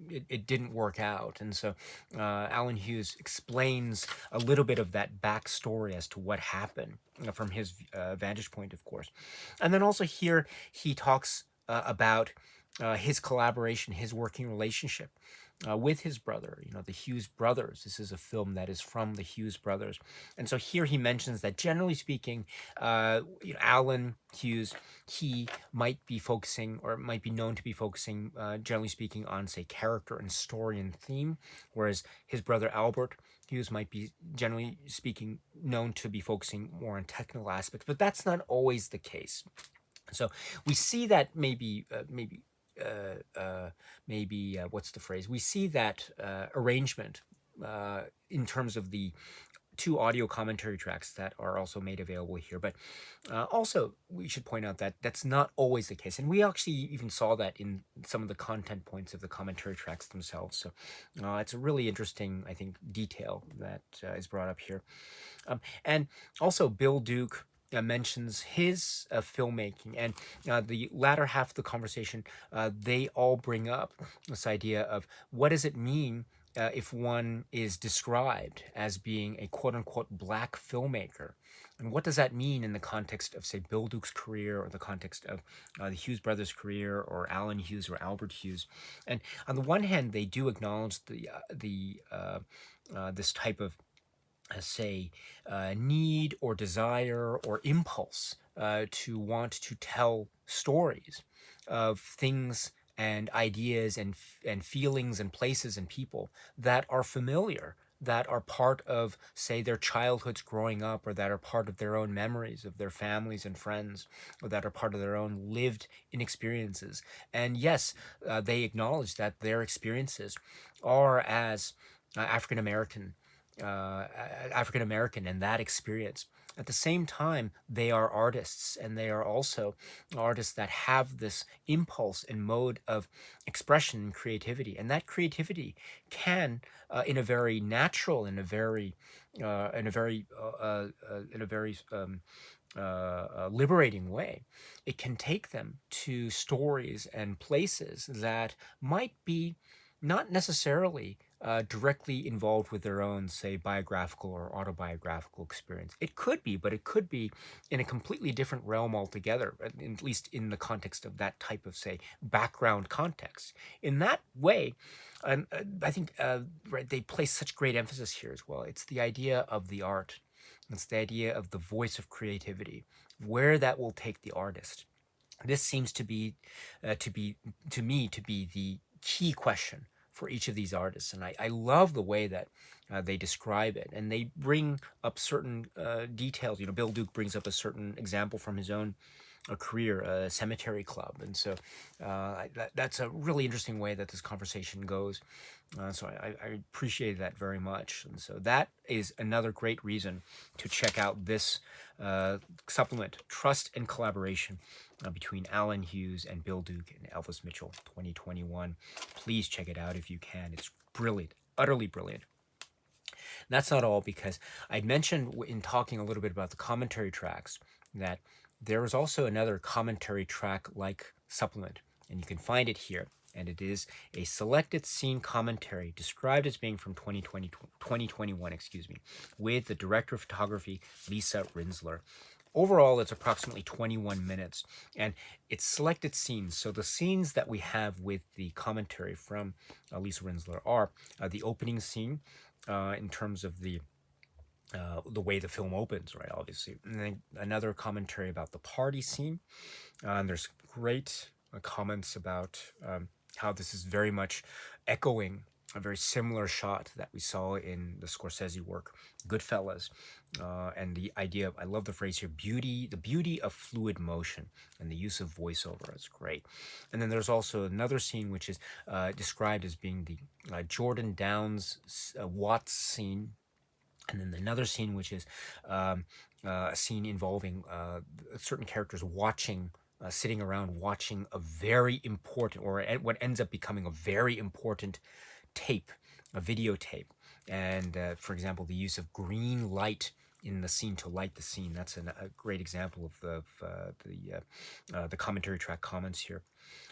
it didn't work out. And so Alan Hughes explains a little bit of that backstory as to what happened from his vantage point, of course. And then also here he talks about his collaboration, his working relationship with his brother, the Hughes brothers. This is a film that is from the Hughes brothers. And so here he mentions that generally speaking, Alan Hughes, he might be focusing, or might be known to be focusing, generally speaking, on, say, character and story and theme, whereas his brother Albert Hughes might be, generally speaking, known to be focusing more on technical aspects, but that's not always the case. So we see that what's the phrase? We see that arrangement in terms of the two audio commentary tracks that are also made available here. But also, we should point out that that's not always the case. And we actually even saw that in some of the content points of the commentary tracks themselves. So it's a really interesting, I think, detail that is brought up here. And also, Bill Duke mentions his filmmaking, and the latter half of the conversation, they all bring up this idea of what does it mean if one is described as being a quote-unquote black filmmaker. And what does that mean in the context of, say, Bill Duke's career, or the context of the Hughes brothers' career, or Alan Hughes or Albert Hughes? And on the one hand, they do acknowledge this type of say, need or desire or impulse to want to tell stories of things and ideas and feelings and places and people that are familiar, that are part of, say, their childhoods growing up, or that are part of their own memories of their families and friends, or that are part of their own lived experiences. And yes, they acknowledge that their experiences are as African American in that experience. At the same time, they are artists, and they are also artists that have this impulse and mode of expression and creativity. And that creativity can, in a very natural, in a very liberating way, it can take them to stories and places that might be not necessarily directly involved with their own, say, biographical or autobiographical experience. It could be, but it could be in a completely different realm altogether, at least in the context of that type of, say, background context. In that way, I think right, they place such great emphasis here as well. It's the idea of the art. It's the idea of the voice of creativity, where that will take the artist. This seems to be to me to be the key question for each of these artists, and I love the way that they describe it, and they bring up certain details. You know, Bill Duke brings up a certain example from his own a career, a cemetery club, and so that's a really interesting way that this conversation goes. So I appreciate that very much, and so that is another great reason to check out this supplement, Trust and Collaboration, between Alan Hughes and Bill Duke and Elvis Mitchell, 2021. Please check it out if you can. It's brilliant, utterly brilliant. And that's not all, because I'd mentioned in talking a little bit about the commentary tracks that there is also another commentary track like supplement, and you can find it here. And it is a selected scene commentary described as being from 2021, with the director of photography, Lisa Rinsler. Overall, it's approximately 21 minutes, and it's selected scenes. So the scenes that we have with the commentary from Lisa Rinsler are the opening scene, in terms of the way the film opens, right? Obviously, and then another commentary about the party scene. And there's great comments about how this is very much echoing a very similar shot that we saw in the Scorsese work, Goodfellas, and the idea of, I love the phrase here, the beauty of fluid motion and the use of voiceover. It's great. And then there's also another scene which is described as being the Jordan Downs Watts scene. And then another scene which is a scene involving certain characters sitting around watching a very important, or what ends up becoming a very important tape, a videotape. And for example, the use of green light in the scene to light the scene. That's a great example of the commentary track comments here.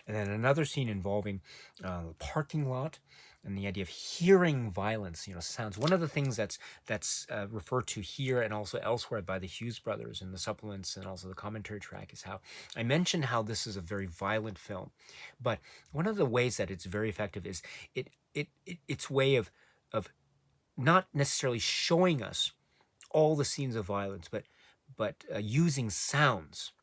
And then another scene involving the parking lot and the idea of hearing violence, sounds. One of the things that's referred to here and also elsewhere by the Hughes brothers in the supplements and also the commentary track is how I mentioned how this is a very violent film, but one of the ways that it's very effective is its way of not necessarily showing us all the scenes of violence, but using sounds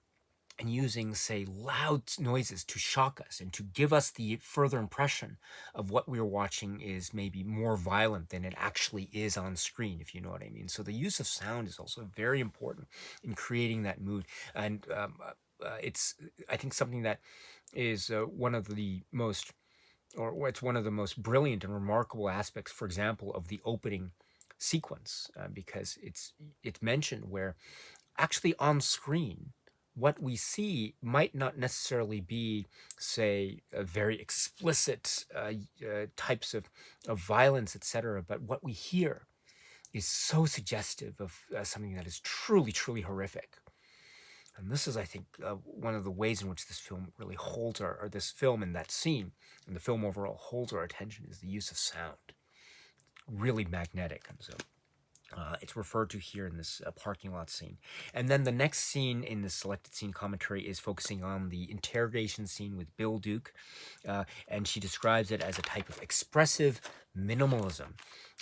and using, say, loud noises to shock us and to give us the further impression of what we're watching is maybe more violent than it actually is on screen, if you know what I mean. So the use of sound is also very important in creating that mood. And it's, I think, something that is one of the most, or it's one of the most brilliant and remarkable aspects, for example, of the opening sequence, because it's mentioned where actually on screen, what we see might not necessarily be, say, very explicit types of violence, etc., but what we hear is so suggestive of something that is truly, truly horrific. And this is, I think, one of the ways in which this film really holds or this film and that scene, and the film overall holds our attention, is the use of sound. Really magnetic. And so it's referred to here in this parking lot scene. And then the next scene in the selected scene commentary is focusing on the interrogation scene with Bill Duke. And she describes it as a type of expressive minimalism.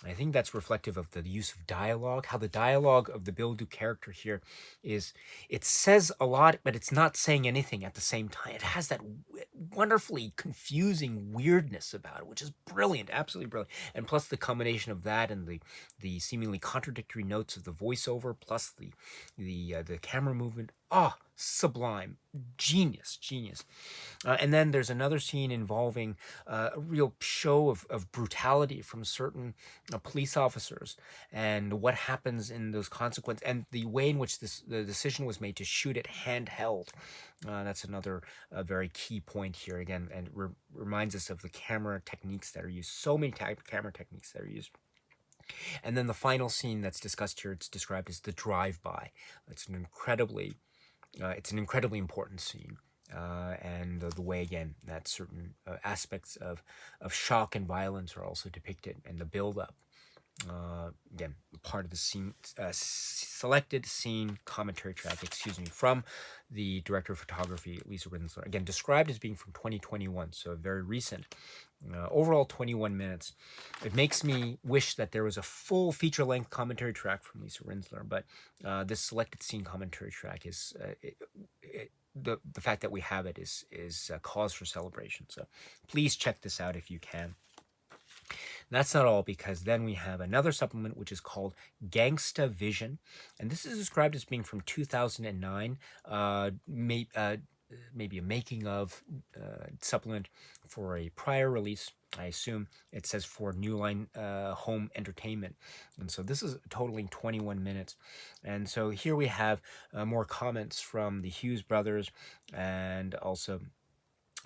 I think that's reflective of the use of dialogue, how the dialogue of the Bill Duke character here it says a lot, but it's not saying anything at the same time. It has that wonderfully confusing weirdness about it, which is brilliant, absolutely brilliant. And plus the combination of that and the seemingly contradictory notes of the voiceover, plus the camera movement, sublime, genius. And then there's another scene involving a real show of brutality from certain police officers and what happens in those consequences and the way in which the decision was made to shoot it handheld. That's another very key point here again, and reminds us of the camera techniques that are used. So many camera techniques that are used. And then the final scene that's discussed here, it's described as the drive-by. It's an incredibly important scene. And the way, again, that certain aspects of shock and violence are also depicted, and the build-up. Again, part of the scene, selected scene commentary track, from the director of photography, Lisa Rinsler. Again, described as being from 2021, so very recent. Overall 21 minutes. It makes me wish that there was a full feature-length commentary track from Lisa Rinsler, but this selected scene commentary track is the fact that we have it is a cause for celebration. So please check this out if you can. That's not all, because then we have another supplement which is called Gangsta Vision, and this is described as being from 2009. Maybe a making of supplement for a prior release. I assume it says for New Line Home Entertainment. And so this is totaling 21 minutes. And so here we have more comments from the Hughes brothers, and also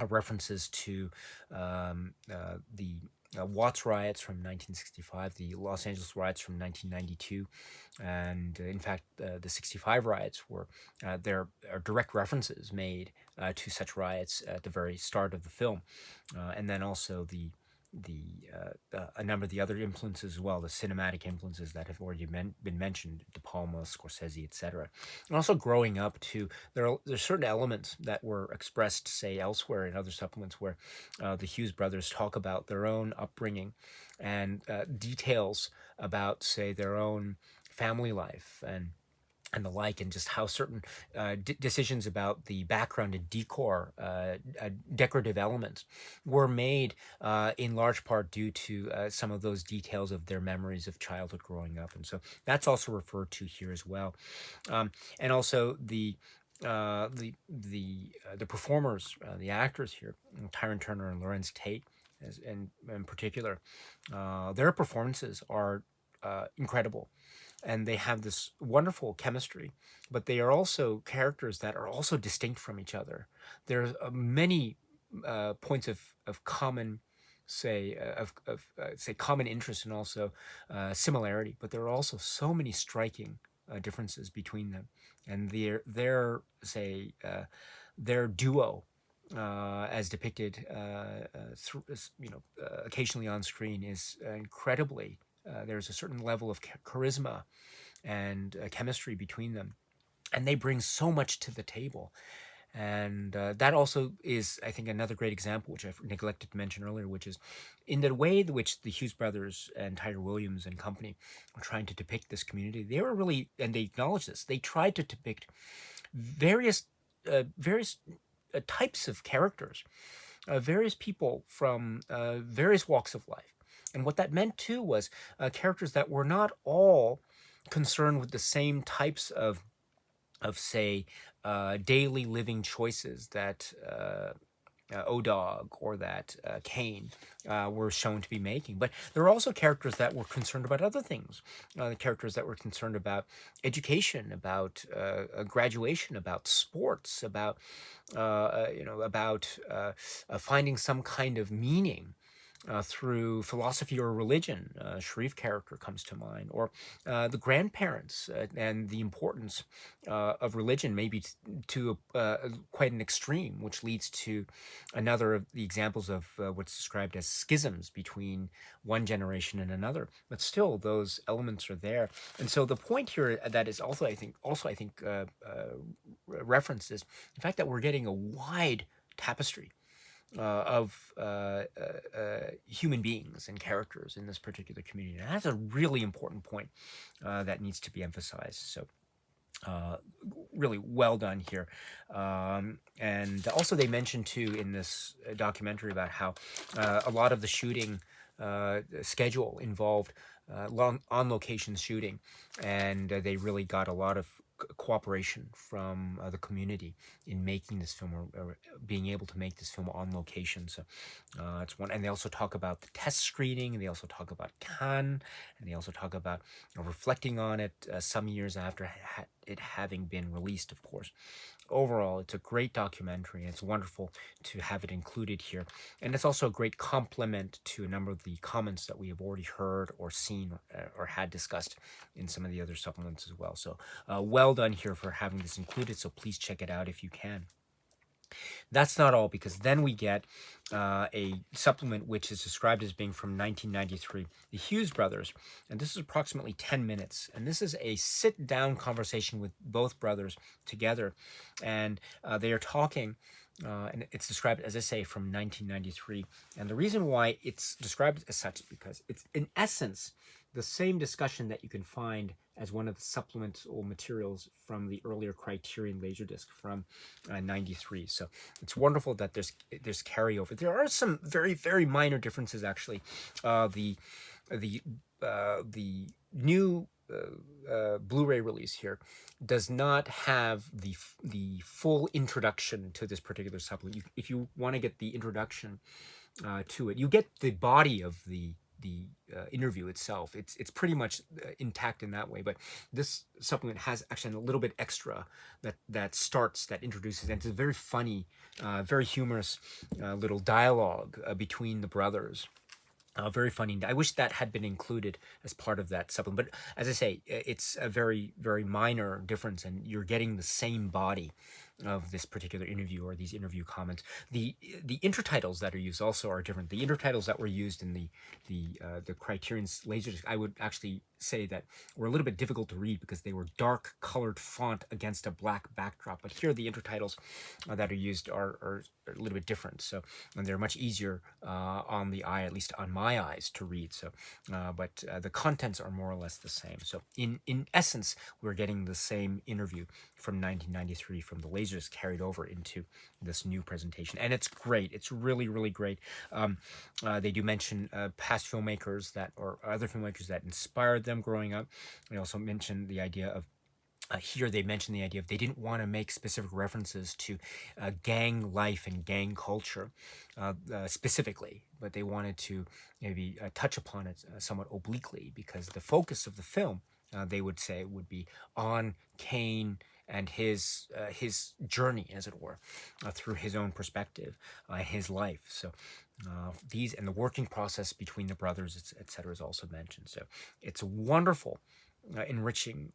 references to the Watts riots from 1965, the Los Angeles riots from 1992, and in fact, the 65 riots were there are direct references made to such riots at the very start of the film, and then also a number of the other influences as well, the cinematic influences that have already been mentioned, De Palma, Scorsese, etc. And also growing up too, there's certain elements that were expressed, say, elsewhere in other supplements where the Hughes brothers talk about their own upbringing and details about, say, their own family life and the like, and just how certain decisions about the background and decor, decorative elements, were made in large part due to some of those details of their memories of childhood growing up. And so that's also referred to here as well. And also the performers, the actors here, Tyron Turner and Lorenz Tate, in particular, their performances are incredible, and they have this wonderful chemistry, but they are also characters that are also distinct from each other. There are many points of common, say common interest, and also similarity, but there are also so many striking differences between them, and their duo, as depicted occasionally on screen, is incredibly. There's a certain level of charisma and chemistry between them, and they bring so much to the table. And that also is, I think, another great example, which I neglected to mention earlier, which is in the way in which the Hughes brothers and Tyler Williams and company are trying to depict this community. They were really, and they acknowledge this, they tried to depict various types of characters, various people from various walks of life. And what that meant too was characters that were not all concerned with the same types of say, daily living choices that O-Dog or that Kane were shown to be making. But there were also characters that were concerned about other things. The characters that were concerned about education, about graduation, about sports, about finding some kind of meaning through philosophy or religion. Sharif character comes to mind, or the grandparents and the importance of religion, maybe to quite an extreme, which leads to another of the examples of what's described as schisms between one generation and another. But still, those elements are there, and so the point here that is also, I think, referenced is the fact that we're getting a wide tapestry of human beings and characters in this particular community. And that's a really important point that needs to be emphasized. So really well done here. And also they mentioned too in this documentary about how a lot of the shooting schedule involved on-location shooting, and they really got a lot of cooperation from the community in making this film, or being able to make this film on location. So it's one. And they also talk about the test screening, and they also talk about Cannes, and they also talk about reflecting on it some years after it having been released, of course. Overall, it's a great documentary, and it's wonderful to have it included here. And it's also a great complement to a number of the comments that we have already heard or seen or had discussed in some of the other supplements as well. So well done here for having this included, so please check it out if you can. That's not all, because then we get a supplement which is described as being from 1993, the Hughes brothers, and this is approximately 10 minutes, and this is a sit-down conversation with both brothers together, and they are talking, and it's described, as I say, from 1993, and the reason why it's described as such is because it's, in essence, the same discussion that you can find as one of the supplemental materials from the earlier Criterion Laserdisc from '93. So it's wonderful that there's carryover. There are some very, very minor differences actually. The new Blu-ray release here does not have the full introduction to this particular supplement. If you want to get the introduction to it, you get the body of the interview itself. It's pretty much intact in that way, but this supplement has actually a little bit extra that introduces, and it's a very funny, very humorous little dialogue between the brothers. Very funny. I wish that had been included as part of that supplement. But as I say, it's a very, very minor difference, and you're getting the same body of this particular interview or these interview comments. The intertitles that are used also are different. The intertitles that were used in the Criterion's Laserdisc, I would actually say that were a little bit difficult to read because they were dark colored font against a black backdrop. But here the intertitles that are used are a little bit different. So, and they're much easier on the eye, at least on my eyes, to read. So, but the contents are more or less the same. So in essence, we're getting the same interview from 1993 from the Laserdisc carried over into this new presentation. And it's great. It's really, really great. They do mention past filmmakers or other filmmakers that inspired them growing up. They also mention the idea of here they mentioned the idea of they didn't want to make specific references to gang life and gang culture specifically, but they wanted to maybe touch upon it somewhat obliquely because the focus of the film, they would say, would be on Kane and his journey, as it were, through his own perspective, his life. So these and the working process between the brothers, etc., is also mentioned. So it's a wonderful, enriching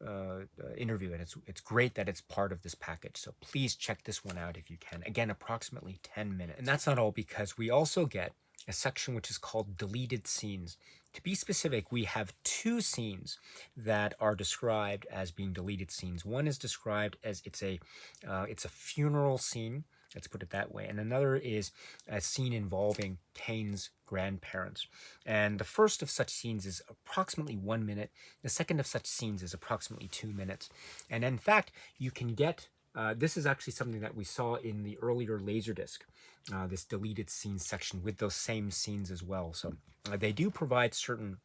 interview, and it's great that it's part of this package. So please check this one out if you can. Again, approximately 10 minutes. And that's not all, because we also get a section which is called deleted scenes. To be specific, we have two scenes that are described as being deleted scenes. One is described as it's a funeral scene, let's put it that way, and another is a scene involving Kane's grandparents. And the first of such scenes is approximately 1 minute. The second of such scenes is approximately 2 minutes. And in fact, you can get this is actually something that we saw in the earlier Laserdisc, this deleted scenes section with those same scenes as well. So they do provide certain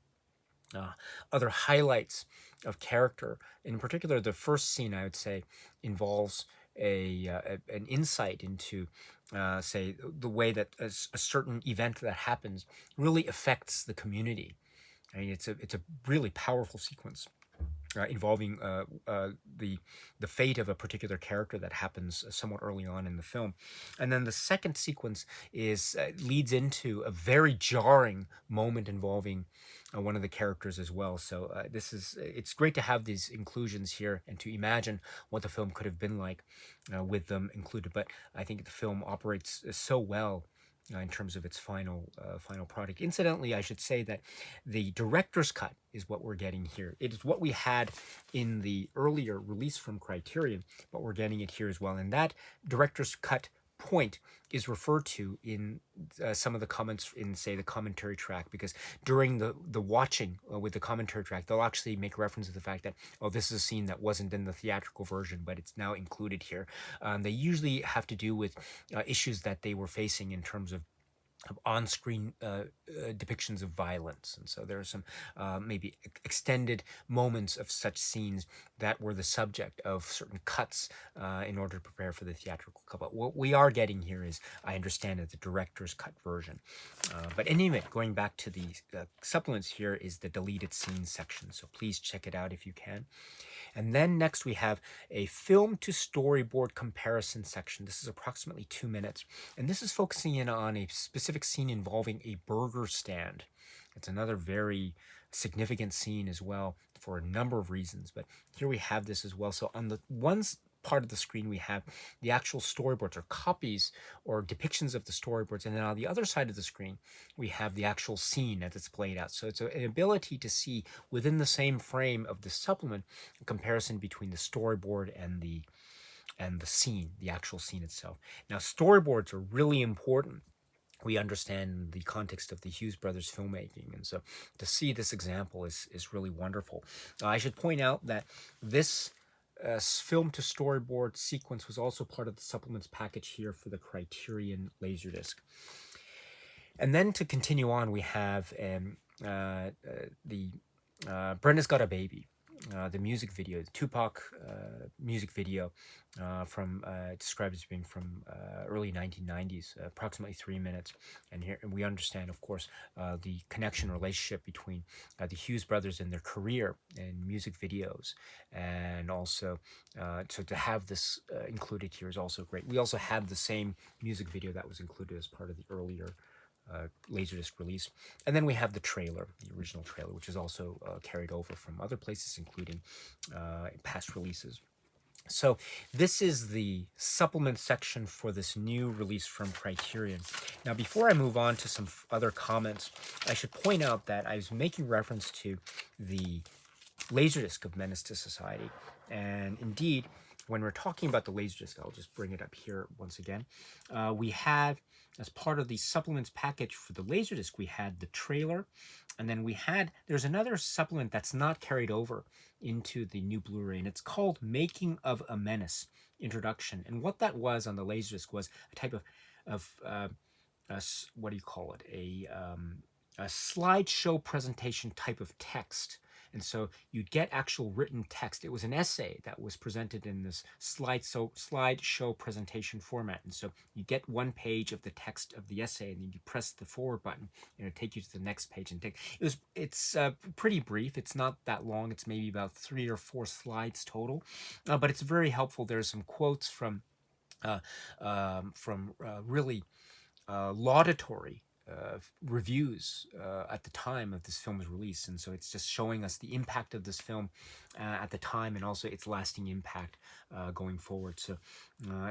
other highlights of character. In particular, the first scene, I would say, involves an insight into, say, the way that a certain event that happens really affects the community. I mean, it's a really powerful sequence. Involving the fate of a particular character that happens somewhat early on in the film. And then the second sequence leads into a very jarring moment involving one of the characters as well. So it's great to have these inclusions here and to imagine what the film could have been like with them included. But I think the film operates so well in terms of its final product. Incidentally, I should say that the director's cut is what we're getting here. It is what we had in the earlier release from Criterion, but we're getting it here as well. And that director's cut point is referred to in some of the comments in, say, the commentary track, because during the watching with the commentary track, they'll actually make reference to the fact that, oh, this is a scene that wasn't in the theatrical version, but it's now included here. They usually have to do with issues that they were facing in terms of on-screen depictions of violence, and so there are some maybe extended moments of such scenes that were the subject of certain cuts in order to prepare for the theatrical cut. But what we are getting here is, I understand it, the director's cut version. But anyway, going back to the supplements, here is the deleted scenes section, so please check it out if you can. And then next we have a film to storyboard comparison section. This is approximately 2 minutes. And this is focusing in on a specific scene involving a burger stand. It's another very significant scene as well for a number of reasons. But here we have this as well. So on the part of the screen, we have the actual storyboards or copies or depictions of the storyboards, and then on the other side of the screen we have the actual scene as it's played out. So it's an ability to see within the same frame of the supplement a comparison between the storyboard and the scene, the actual scene itself. Now, storyboards are really important we understand the context of the Hughes brothers filmmaking. And so to see this example is really wonderful. I should point out that this film to storyboard sequence was also part of the supplements package here for the Criterion Laserdisc. And then to continue on, we have the Brenda's Got a Baby, the music video, the Tupac music video from described as being from early 1990s, approximately 3 minutes. And here we understand, of course, the connection relationship between the Hughes brothers and their career in music videos. And also, so to have this included here is also great. We also have the same music video that was included as part of the earlier Laserdisc release. And then we have the trailer, the original trailer, which is also carried over from other places, including past releases. So this is the supplement section for this new release from Criterion. Now, before I move on to some other comments, I should point out that I was making reference to the Laserdisc of Menace to Society. And indeed, when we're talking about the Laserdisc, I'll just bring it up here once again. We have, as part of the supplements package for the Laserdisc, we had the trailer, and then there's another supplement that's not carried over into the new Blu-ray, and it's called Making of a Menace Introduction. And what that was on the Laserdisc was a type of what do you call it? A slideshow presentation type of text. And so you'd get actual written text. It was an essay that was presented in this slideshow presentation format. And so you get one page of the text of the essay, and then you press the forward button, and it'll take you to the next page. And it's pretty brief. It's not that long. It's maybe about 3 or 4 slides total, but it's very helpful. There's some quotes from really laudatory reviews at the time of this film's release. And so it's just showing us the impact of this film at the time, and also its lasting impact going forward. So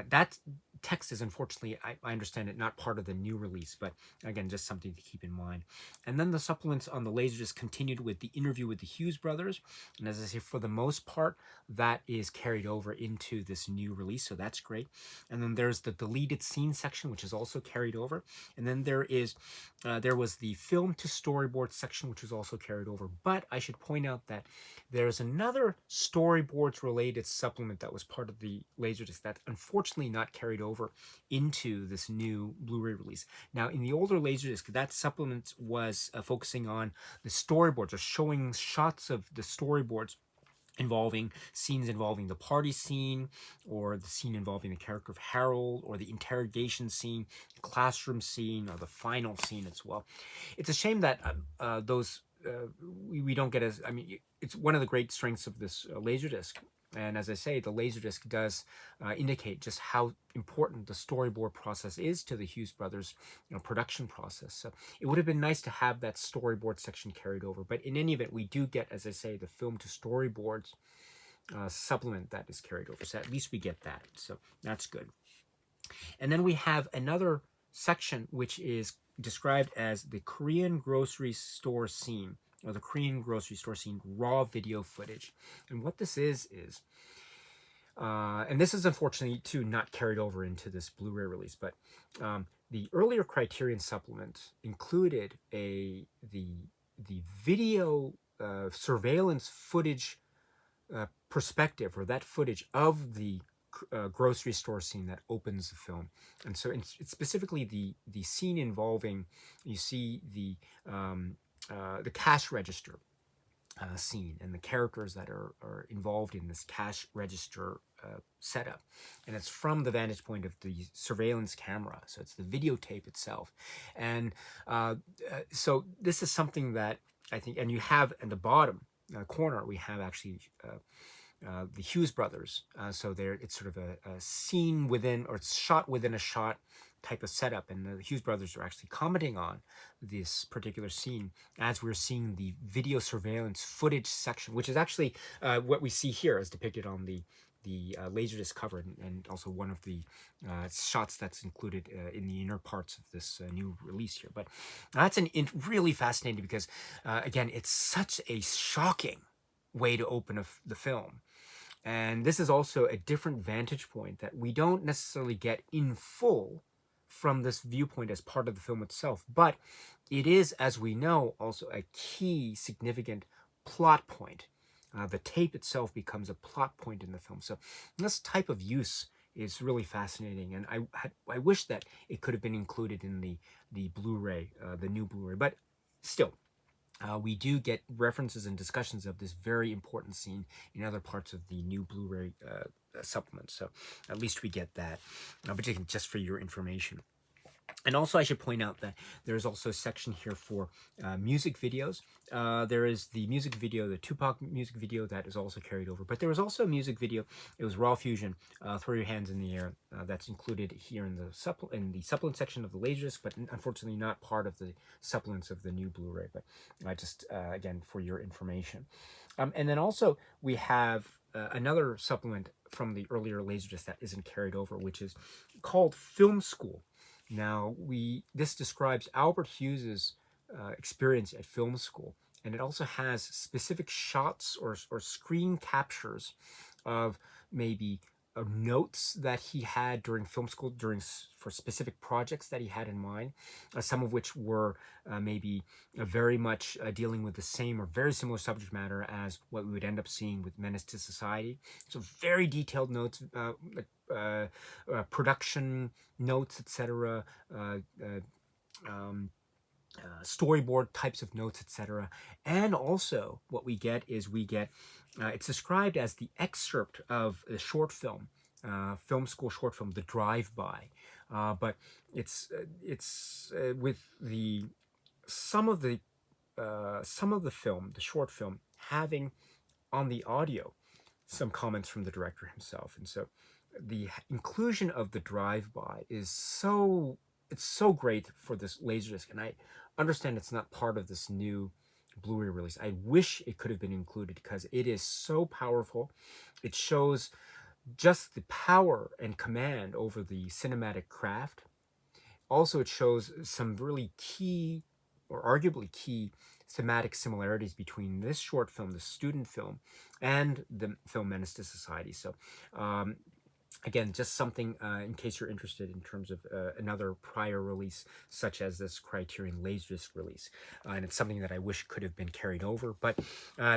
that text is, unfortunately, I understand it, not part of the new release, but again, just something to keep in mind. And then the supplements on the Laserdisc continued with the interview with the Hughes brothers. And as I say, for the most part, that is carried over into this new release, so that's great. And then there's the deleted scene section, which is also carried over. And then there was the film to storyboard section, which was also carried over. But I should point out that there's another storyboards related supplement that was part of the Laserdisc that's unfortunately not carried over into this new Blu-ray release. Now, in the older Laserdisc, that supplement was focusing on the storyboards, or showing shots of the storyboards involving scenes involving the party scene, or the scene involving the character of Harold, or the interrogation scene, the classroom scene, or the final scene as well. It's a shame that we don't get as, I mean, it's one of the great strengths of this Laserdisc. And as I say, the Laserdisc does indicate just how important the storyboard process is to the Hughes brothers production process. So it would have been nice to have that storyboard section carried over. But in any event, we do get, as I say, the film to storyboards supplement that is carried over. So at least we get that. So that's good. And then we have another section which is described as the Korean grocery store scene, or the Korean grocery store scene raw video footage. And what this is, and this is unfortunately too not carried over into this Blu-ray release, but the earlier Criterion supplement included the video surveillance footage perspective, or that footage of the grocery store scene that opens the film. And so it's specifically the scene involving, you see the cash register scene, and the characters that are involved in this cash register setup. And it's from the vantage point of the surveillance camera. So it's the videotape itself. And so this is something that I think, and you have in the bottom corner, we have actually the Hughes brothers. So it's sort of a scene within, or it's shot within a shot type of setup, and the Hughes brothers are actually commenting on this particular scene as we're seeing the video surveillance footage section, which is actually what we see here as depicted on the Laserdisc cover, and also one of the shots that's included in the inner parts of this new release here. But that's really fascinating because again, it's such a shocking way to open the film. And this is also a different vantage point that we don't necessarily get in full from this viewpoint as part of the film itself, but it is, as we know, also a key significant plot point. The tape itself becomes a plot point in the film. So this type of use is really fascinating, and I wish that it could have been included in the Blu-ray, the new Blu-ray, but still. We do get references and discussions of this very important scene in other parts of the new Blu-ray supplement. So at least we get that, but just for your information. And also, I should point out that there's also a section here for music videos. There is the music video, the Tupac music video that is also carried over. But there was also a music video. It was Raw Fusion, Throw Your Hands in the Air. That's included here in the supplement section of the Laserdisc, but unfortunately not part of the supplements of the new Blu-ray. But just again for your information. And then also we have another supplement from the earlier Laserdisc that isn't carried over, which is called Film School. Now, this describes Albert Hughes's experience at film school, and it also has specific shots or screen captures of maybe notes that he had during film school for specific projects that he had in mind, some of which were maybe very much dealing with the same or very similar subject matter as what we would end up seeing with Menace to Society. So very detailed notes, production notes, etc., storyboard types of notes, etc. And also what we get is it's described as the excerpt of the short film, film school short film, The Drive-By. But it's with some of the film, the short film, having on the audio some comments from the director himself. And so the inclusion of The Drive-By is so great for this Laserdisc, and I understand it's not part of this new Blu-ray release. I wish it could have been included because it is so powerful. It shows just the power and command over the cinematic craft. Also, it shows some really key, or arguably key, thematic similarities between this short film, the student film, and the film Menace to Society. So again, just something in case you're interested in terms of another prior release, such as this Criterion Laserdisc release. And it's something that I wish could have been carried over. But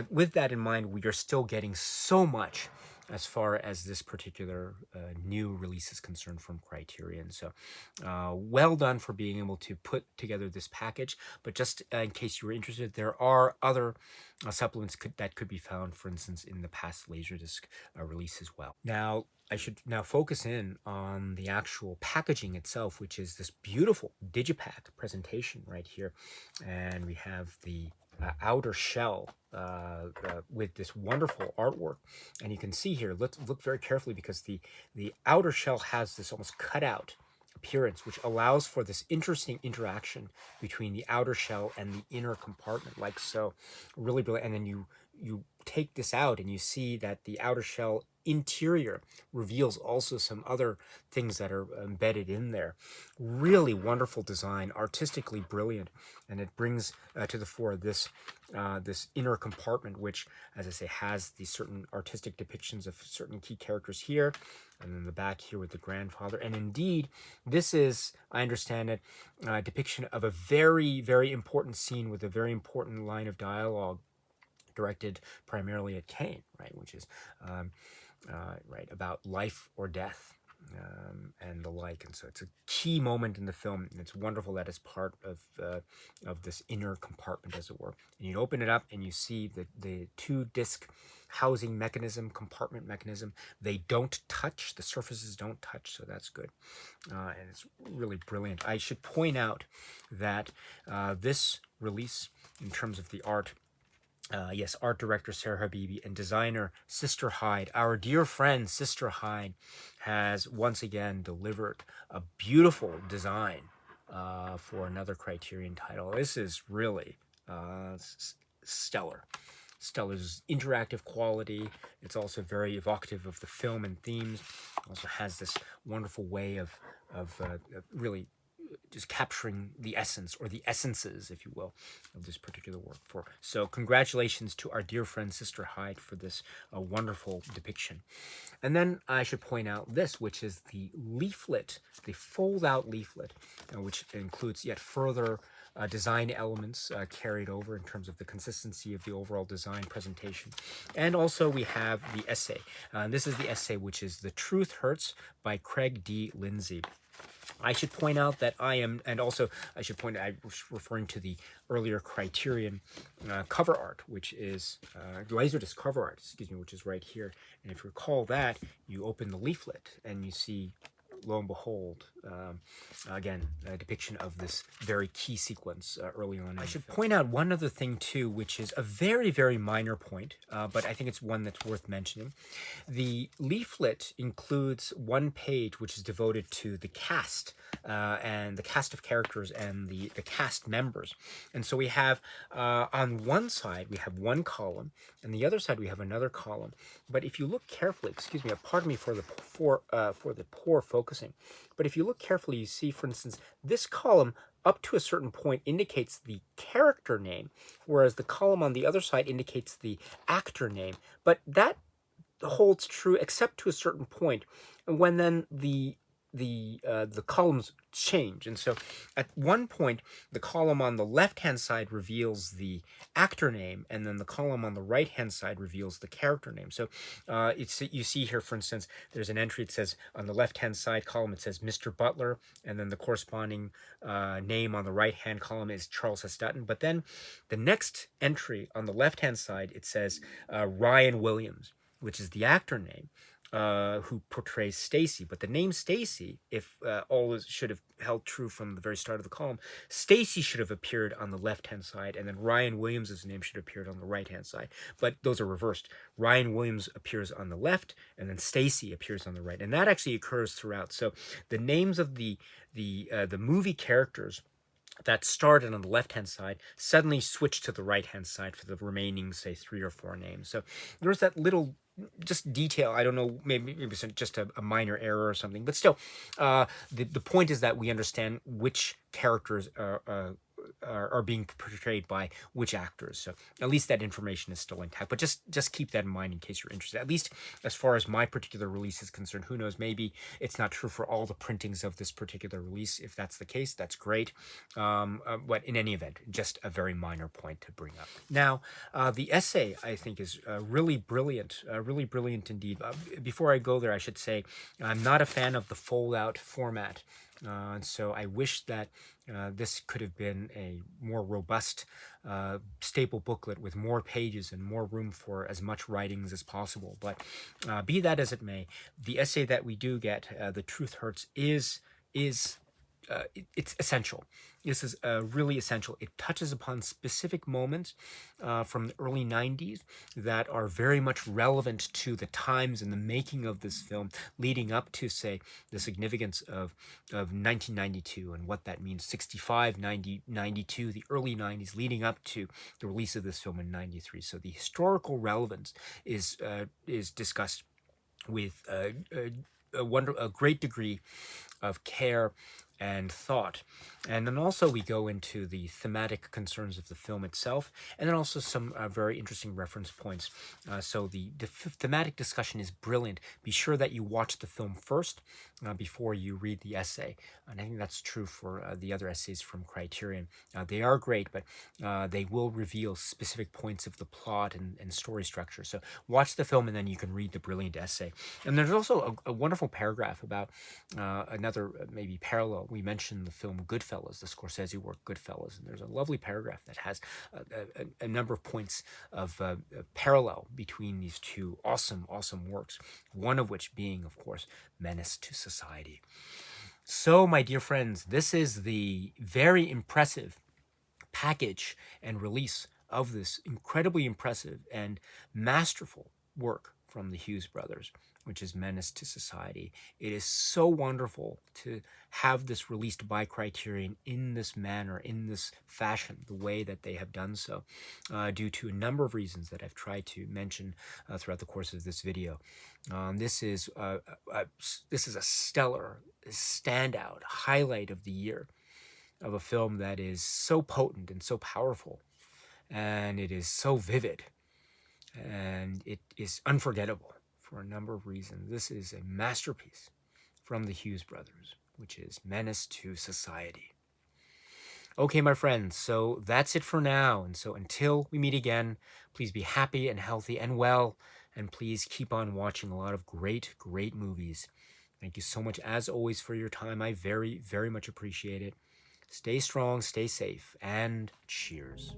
with that in mind, we are still getting so much as far as this particular new release is concerned from Criterion. So well done for being able to put together this package. But just in case you were interested, there are other supplements that could be found, for instance, in the past Laserdisc release as well. Now, I should now focus in on the actual packaging itself, which is this beautiful Digipack presentation right here. And we have the outer shell with this wonderful artwork. And you can see here, let's look very carefully, because the outer shell has this almost cut out appearance, which allows for this interesting interaction between the outer shell and the inner compartment, like so. Really brilliant. And then you take this out and you see that the outer shell interior reveals also some other things that are embedded in there. Really wonderful design, artistically brilliant, and it brings to the fore this inner compartment, which, as I say, has these certain artistic depictions of certain key characters here, and then the back here with the grandfather. And indeed, this is, I understand it, a depiction of a very, very important scene with a very important line of dialogue directed primarily at Cain, right, which is right about life or death and the like. And so it's a key moment in the film, and it's wonderful that it's part of this inner compartment, as it were. And you open it up and you see the two disc housing mechanism, compartment mechanism. They don't touch, the surfaces don't touch, so that's good. And it's really brilliant. I should point out that this release, in terms of the art, yes, art director Sarah Habibi and designer Sister Hyde, our dear friend Sister Hyde, has once again delivered a beautiful design for another Criterion title. This is really stellar. Stellar's interactive quality. It's also very evocative of the film and themes. Also has this wonderful way of really just capturing the essence, or the essences, if you will, of this particular work. So congratulations to our dear friend Sister Hyde for this wonderful depiction. And then I should point out this, which is the leaflet, the fold-out leaflet, which includes yet further design elements carried over in terms of the consistency of the overall design presentation. And also we have the essay. This is the essay, which is The Truth Hurts by Craig D. Lindsey. I should point out that and also I should point out, I was referring to the earlier Criterion cover art, which is Laserdisc cover art, which is right here. And if you recall that, you open the leaflet and you see, lo and behold, again, a depiction of this very key sequence early on. I should point out one other thing too, which is a very, very minor point, but I think it's one that's worth mentioning. The leaflet includes one page which is devoted to the cast, and the cast of characters and the cast members. And so we have, on one side, we have one column, and the other side we have another column. But if you look carefully, pardon me for the poor focusing, but if you look carefully, you see, for instance, this column up to a certain point indicates the character name, whereas the column on the other side indicates the actor name. But that holds true except to a certain point, when then the columns change. And so at one point, the column on the left-hand side reveals the actor name, and then the column on the right-hand side reveals the character name. So you see here, for instance, there's an entry. It says on the left-hand side column, it says Mr. Butler, and then the corresponding name on the right-hand column is Charles S. Dutton. But then the next entry on the left-hand side, it says Ryan Williams, which is the actor name, who portrays Stacy. But the name Stacy, if all should have held true from the very start of the column, Stacy should have appeared on the left-hand side, and then Ryan Williams' name should have appeared on the right-hand side. But those are reversed. Ryan Williams appears on the left, and then Stacy appears on the right. And that actually occurs throughout. So the names of the movie characters that started on the left-hand side suddenly switched to the right-hand side for the remaining, say, 3 or 4 names. So there's that little just detail. I don't know, maybe it's just a minor error or something, but still, the point is that we understand which characters are being portrayed by which actors. So at least that information is still intact. But just keep that in mind in case you're interested. At least as far as my particular release is concerned, who knows, maybe it's not true for all the printings of this particular release. If that's the case, that's great. But in any event, just a very minor point to bring up. Now, the essay, I think, is really brilliant indeed. Before I go there, I should say I'm not a fan of the fold-out format. And so I wish that this could have been a more robust, staple booklet with more pages and more room for as much writings as possible. But be that as it may, the essay that we do get, The Truth Hurts, it's essential. This is really essential. It touches upon specific moments from the early 90s that are very much relevant to the times and the making of this film, leading up to, say, the significance of 1992 and what that means, 65, 90, 92, the early 90s, leading up to the release of this film in 93. So the historical relevance is discussed with a great degree of care and thought. And then also we go into the thematic concerns of the film itself, and then also some very interesting reference points. So the thematic discussion is brilliant. Be sure that you watch the film first before you read the essay. And I think that's true for the other essays from Criterion. They are great, but they will reveal specific points of the plot and story structure. So watch the film and then you can read the brilliant essay. And there's also a wonderful paragraph about another maybe parallel. We mentioned the film Goodfellas, the Scorsese work Goodfellas, and there's a lovely paragraph that has a number of points of parallel between these two awesome works, one of which being, of course, Menace to Society. So, my dear friends, this is the very impressive package and release of this incredibly impressive and masterful work from the Hughes brothers, which is Menace to Society. It is so wonderful to have this released by Criterion in this manner, in this fashion, the way that they have done so, due to a number of reasons that I've tried to mention throughout the course of this video. This is a stellar, standout highlight of the year of a film that is so potent and so powerful, and it is so vivid, and it is unforgettable for a number of reasons. This is a masterpiece from the Hughes brothers, which is Menace to Society. Okay, my friends, so that's it for now. And so until we meet again, please be happy and healthy and well, and please keep on watching a lot of great, great movies. Thank you so much, as always, for your time. I very, very much appreciate it. Stay strong, stay safe, and cheers.